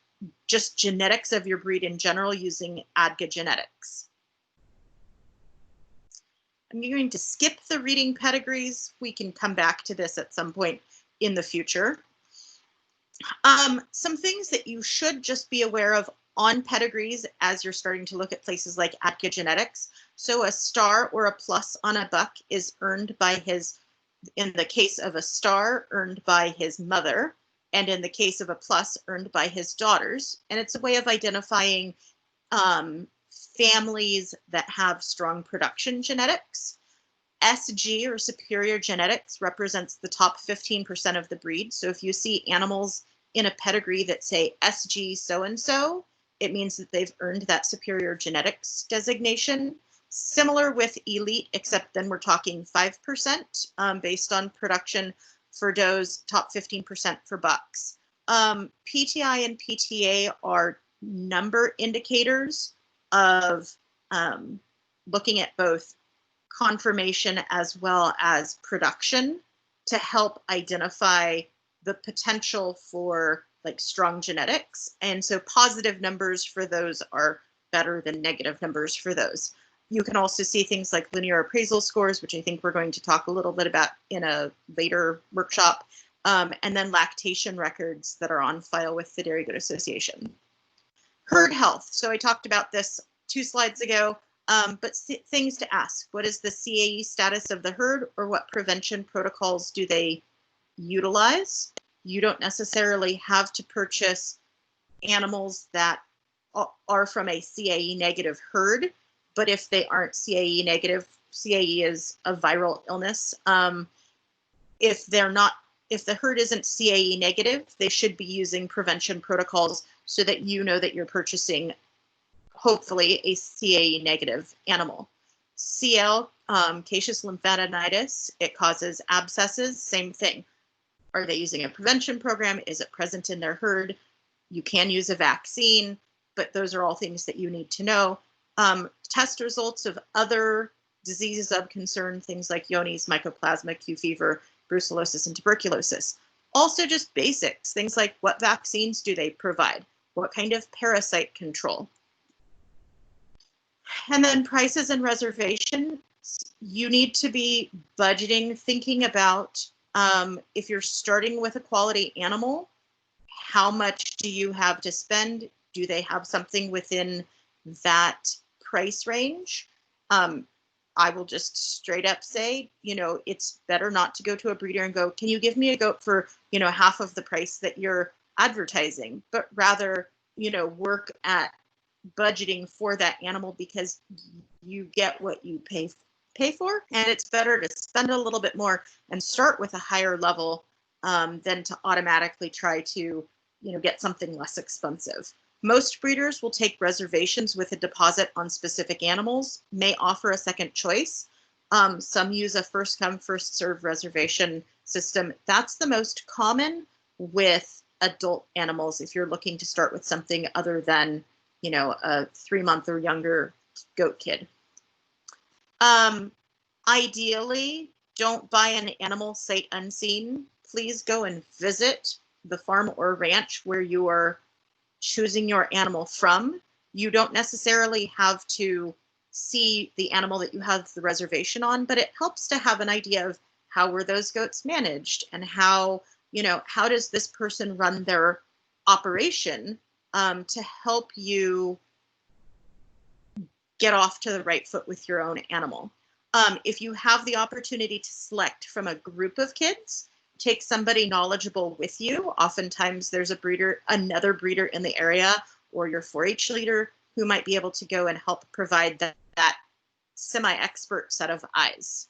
[SPEAKER 5] just genetics of your breed in general using ADGA genetics. I'm going to skip the reading pedigrees. We can come back to this at some point in the future. Some things that you should just be aware of on pedigrees as you're starting to look at places like Atka Genetics. So a star or a plus on a buck is earned by his, in the case of a star, earned by his mother, and in the case of a plus, earned by his daughters. And it's a way of identifying families that have strong production genetics. SG, or superior genetics, represents the top 15% of the breed. So if you see animals in a pedigree that say SG so-and-so, it means that they've earned that superior genetics designation. Similar with elite, except then we're talking 5% based on production for does, top 15% for bucks. PTI and PTA are number indicators of looking at both conformation as well as production to help identify the potential for like strong genetics. And so positive numbers for those are better than negative numbers for those. You can also see things like linear appraisal scores, which I think we're going to talk a little bit about in a later workshop, and then lactation records that are on file with the Dairy Goat Association. Herd health. So I talked about this 2 slides ago, but things to ask. What is the CAE status of the herd, or what prevention protocols do they utilize? You don't necessarily have to purchase animals that are from a CAE negative herd, but if they aren't CAE negative, CAE is a viral illness. If the herd isn't CAE negative, they should be using prevention protocols so that you know that you're purchasing hopefully a CAE negative animal. CL, caseous lymphadenitis, it causes abscesses, same thing. Are they using a prevention program? Is it present in their herd? You can use a vaccine, but those are all things that you need to know. Test results of other diseases of concern, things like Johne's, Mycoplasma, Q fever, brucellosis, and tuberculosis. Also just basics, things like what vaccines do they provide? What kind of parasite control? And then prices and reservations. You need to be budgeting, thinking about if you're starting with a quality animal, how much do you have to spend? Do they have something within that price range? I will just straight up say, you know, it's better not to go to a breeder and go, can you give me a goat for, you know, half of the price that you're advertising, but rather, you know, work at budgeting for that animal because you get what you pay for, and it's better to spend a little bit more and start with a higher level than to automatically try to, you know, get something less expensive. Most breeders will take reservations with a deposit on specific animals, may offer a second choice. Some use a first come, first serve reservation system. That's the most common with adult animals if you're looking to start with something other than, you know, a 3-month or younger goat kid. Ideally, don't buy an animal sight unseen. Please go and visit the farm or ranch where you are choosing your animal from. You don't necessarily have to see the animal that you have the reservation on, but it helps to have an idea of how were those goats managed and how, you know, how does this person run their operation to help you get off to the right foot with your own animal. If you have the opportunity to select from a group of kids, take somebody knowledgeable with you. Oftentimes there's a breeder, another breeder in the area, or your 4-H leader who might be able to go and help provide that semi-expert set of eyes.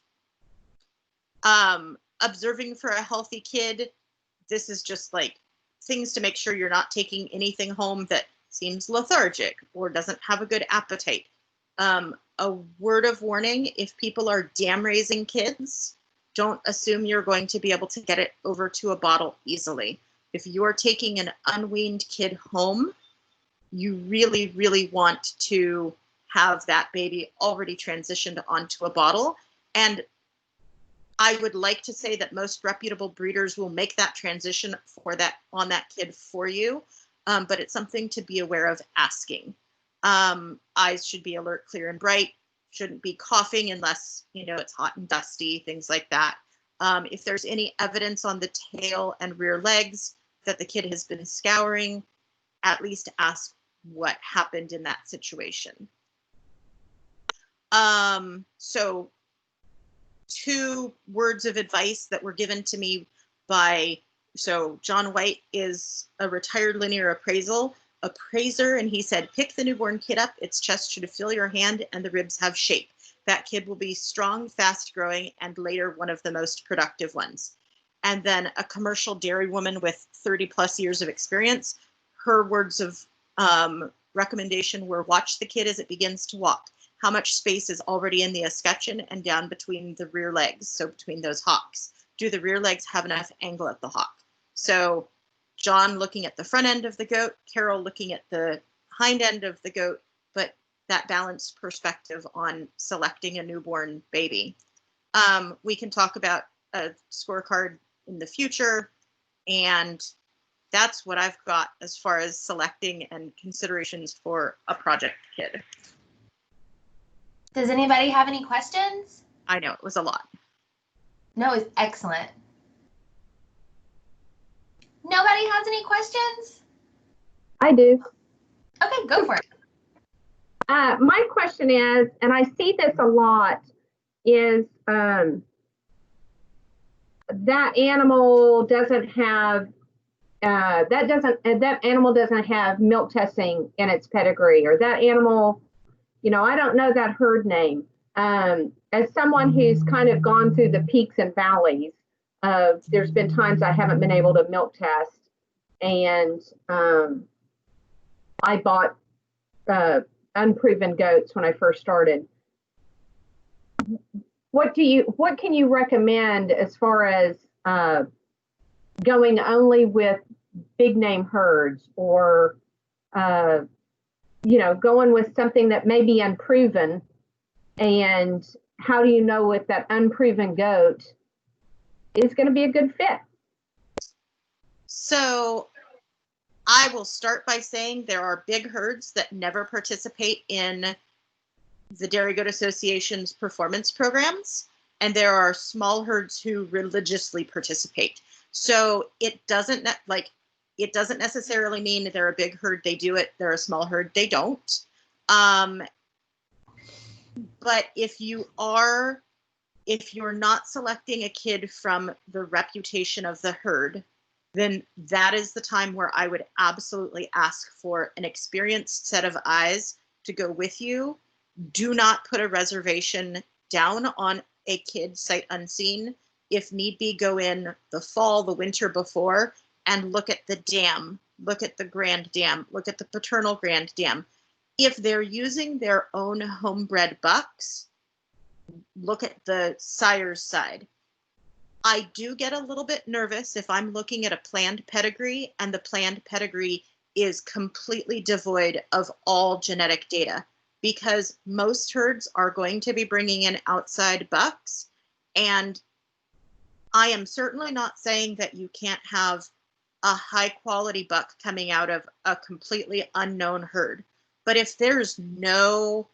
[SPEAKER 5] Observing for a healthy kid, this is just like things to make sure you're not taking anything home that seems lethargic or doesn't have a good appetite. A word of warning, if people are dam raising kids, don't assume you're going to be able to get it over to a bottle easily. If you're taking an unweaned kid home, you really, really want to have that baby already transitioned onto a bottle. And I would like to say that most reputable breeders will make that transition for that on that kid for you, but it's something to be aware of asking. Eyes should be alert, clear, and bright. Shouldn't be coughing unless, you know, it's hot and dusty, things like that. If there's any evidence on the tail and rear legs that the kid has been scouring, at least ask what happened in that situation. So 2 words of advice that were given to me by, so John White is a retired linear appraiser, and he said, pick the newborn kid up, its chest should fill your hand and the ribs have shape. That kid will be strong, fast growing, and later one of the most productive ones. And then a commercial dairy woman with 30 plus years of experience, her words of recommendation were, watch the kid as it begins to walk. How much space is already in the escutcheon and down between the rear legs, so between those hocks? Do the rear legs have enough angle at the hock? So John looking at the front end of the goat, Carol looking at the hind end of the goat, but that balanced perspective on selecting a newborn baby. We can talk about a scorecard in the future, and that's what I've got as far as selecting and considerations for a project kid.
[SPEAKER 1] Does anybody have any questions?
[SPEAKER 5] I know it was a lot.
[SPEAKER 1] No, it's excellent. Nobody has any questions?
[SPEAKER 2] I do.
[SPEAKER 1] Okay, go for it.
[SPEAKER 2] My question is, and I see this a lot, is that animal doesn't have that animal doesn't have milk testing in its pedigree, or that animal, you know, I don't know that herd name. As someone who's kind of gone through the peaks and valleys, there's been times I haven't been able to milk test, and I bought unproven goats when I first started. What can you recommend as far as going only with big name herds, or you know, going with something that may be unproven? And how do you know if that unproven goat is going to be a good fit?
[SPEAKER 5] So I will start by saying there are big herds that never participate in the Dairy Goat Association's performance programs, and there are small herds who religiously participate. So it doesn't necessarily mean they're a big herd, they do it, they're a small herd, they don't. But if you're not selecting a kid from the reputation of the herd, then that is the time where I would absolutely ask for an experienced set of eyes to go with you. Do not put a reservation down on a kid sight unseen. If need be, go in the fall, the winter before, and look at the dam, look at the grand dam, look at the paternal grand dam. If they're using their own homebred bucks, look at the sire's side. I do get a little bit nervous if I'm looking at a planned pedigree and the planned pedigree is completely devoid of all genetic data, because most herds are going to be bringing in outside bucks. And I am certainly not saying that you can't have a high quality buck coming out of a completely unknown herd. But if there's no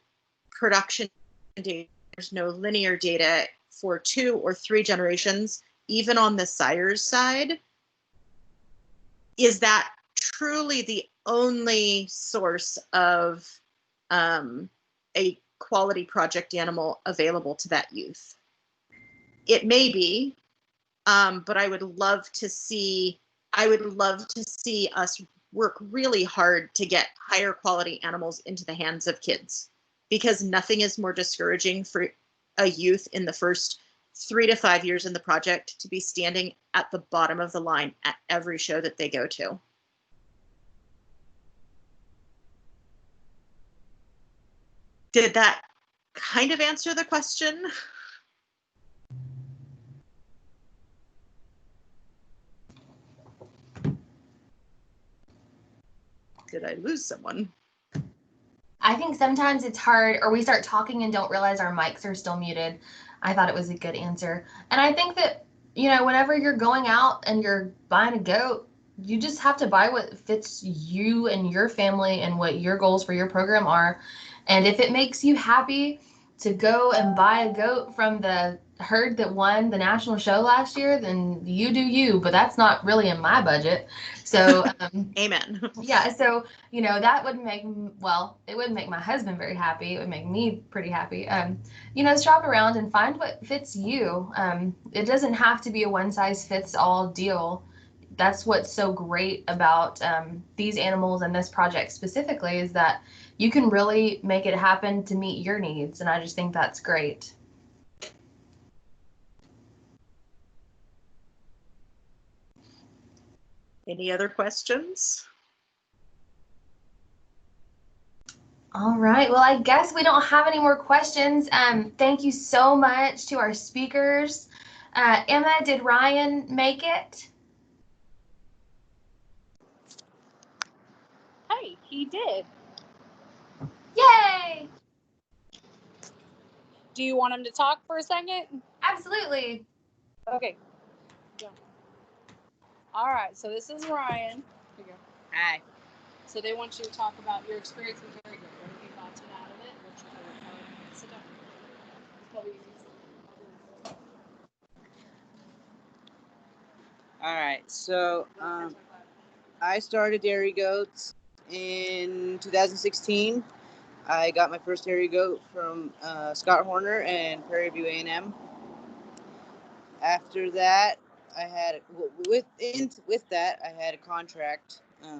[SPEAKER 5] production data, there's no linear data for 2 or 3 generations, even on the sire's side, is that truly the only source of a quality project animal available to that youth? It may be, but I would love to see us work really hard to get higher quality animals into the hands of kids, because nothing is more discouraging for a youth in the first 3 to 5 years in the project to be standing at the bottom of the line at every show that they go to. Did that kind of answer the question? Did I lose someone?
[SPEAKER 1] I think sometimes it's hard, or we start talking and don't realize our mics are still muted. I thought it was a good answer. And I think that, you know, whenever you're going out and you're buying a goat, you just have to buy what fits you and your family and what your goals for your program are. And if it makes you happy to go and buy a goat from the herd that won the national show last year, then you do you, but that's not really in my budget. So,
[SPEAKER 5] Amen.
[SPEAKER 1] yeah, so, that would make, well, it wouldn't make my husband very happy. It would make me pretty happy. Shop around and find what fits you. It doesn't have to be a one size fits all deal. That's what's so great about these animals and this project specifically, is that you can really make it happen to meet your needs. And I just think that's great.
[SPEAKER 5] Any other questions?
[SPEAKER 1] All right. Well, I guess we don't have any more questions. Thank you so much to our speakers. Emma, did Ryan make it?
[SPEAKER 6] Hey, he did.
[SPEAKER 1] Yay!
[SPEAKER 6] Do you want him to talk for a second?
[SPEAKER 1] Absolutely.
[SPEAKER 6] Okay. Yeah. All right. So this is Ryan. Here you go. Hi. So they want you to talk about your experience with Dairy Goat. What have you gotten out of it? What's your favorite part? Sit down. It's probably easiest.
[SPEAKER 7] All right, so I started Dairy Goats in 2016. I got my first Dairy Goat from Scott Horner and Prairie View A&M. After that, I had with that I had a contract I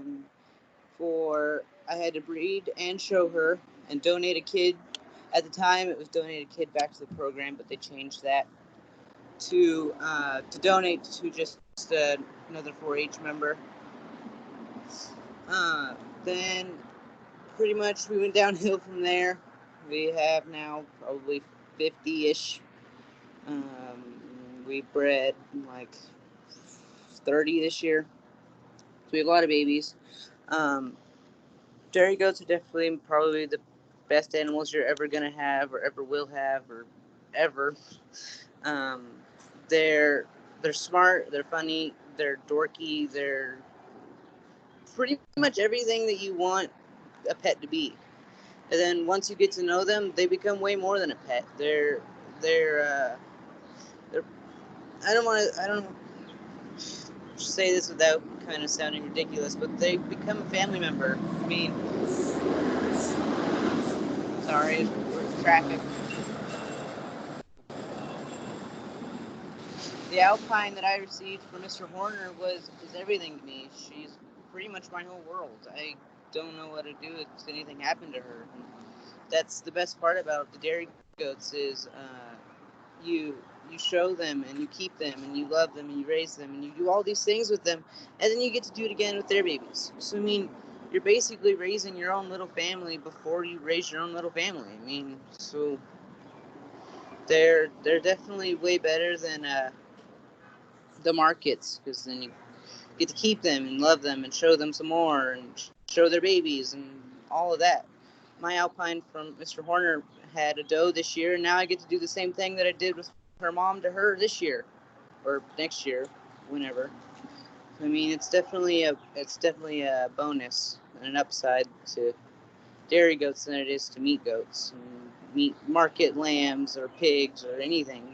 [SPEAKER 7] had to breed and show her and donate a kid. At the time, it was donate a kid back to the program, but they changed that to donate to just another 4-H member. Then pretty much we went downhill from there. We have now probably 50-ish. We bred like 30 this year. So we have a lot of babies. Dairy goats are definitely probably the best animals you're ever going to have or ever will have or ever. They're smart, they're funny, they're dorky, they're pretty much everything that you want a pet to be. And then once you get to know them, they become way more than a pet. They're I don't say this without kind of sounding ridiculous, but they become a family member. I mean, sorry, we're in traffic. The Alpine that I received from Mr. Horner is everything to me. She's pretty much my whole world. I don't know what to do if anything happened to her. And that's the best part about the Dairy Goats is you show them and you keep them and you love them and you raise them and you do all these things with them, and then you get to do it again with their babies. So I mean, you're basically raising your own little family before you raise your own little family. I mean, so they're definitely way better than the markets, because then you get to keep them and love them and show them some more and show their babies and all of that. My Alpine from Mr. Horner had a doe this year, and now I get to do the same thing that I did with her mom to her this year or next year, whenever. I mean, it's definitely a bonus and an upside to dairy goats than it is to meat goats. And meat market lambs or pigs or anything.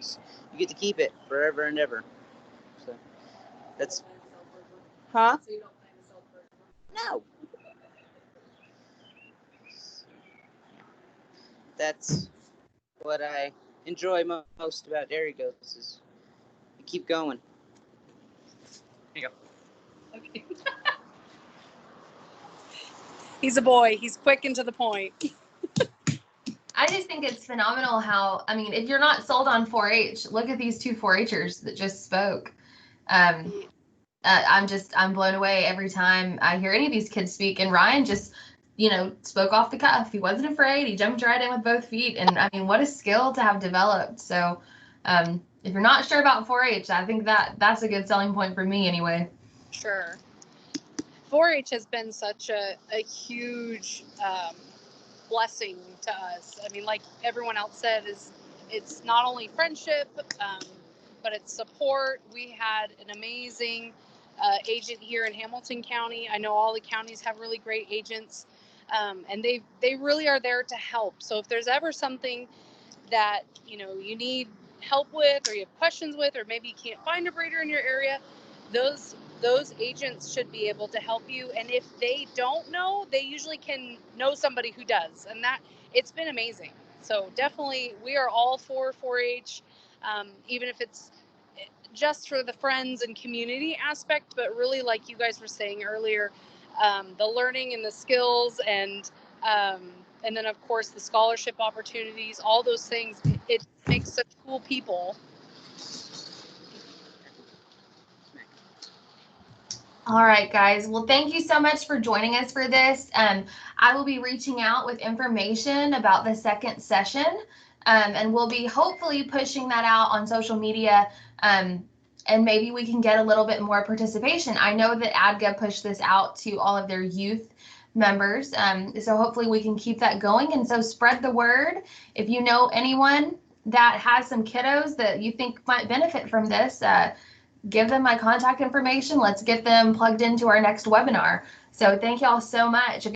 [SPEAKER 7] You get to keep it forever and ever. So that's huh? No. That's what I enjoy most about dairy goats is you keep going. Here you go.
[SPEAKER 6] Okay. He's a boy. He's quick and to the point.
[SPEAKER 1] I just think it's phenomenal how, I mean, if you're not sold on 4-H, look at these two 4-Hers that just spoke. I'm blown away every time I hear any of these kids speak. And Ryan just, spoke off the cuff. He wasn't afraid. He jumped right in with both feet. And I mean, what a skill to have developed. So if you're not sure about 4-H, I think that's a good selling point for me anyway.
[SPEAKER 6] Sure. 4-H has been such a huge blessing to us. I mean, like everyone else said, it's not only friendship, but it's support. We had an amazing agent here in Hamilton County. I know all the counties have really great agents, and they really are there to help. So if there's ever something that you need help with, or you have questions with, or maybe you can't find a breeder in your area, those agents should be able to help you. And if they don't know, they usually can know somebody who does, and that it's been amazing. So definitely, we are all for 4-H, even if it's just for the friends and community aspect, but really, like you guys were saying earlier, the learning and the skills, and then of course the scholarship opportunities, all those things. It makes such cool people.
[SPEAKER 1] All right, guys. Well, thank you so much for joining us for this. I will be reaching out with information about the second session, and we'll be hopefully pushing that out on social media, and maybe we can get a little bit more participation. I know that ADGA pushed this out to all of their youth members, so hopefully we can keep that going. And so spread the word. If you know anyone that has some kiddos that you think might benefit from this, give them my contact information. Let's get them plugged into our next webinar. So thank y'all so much.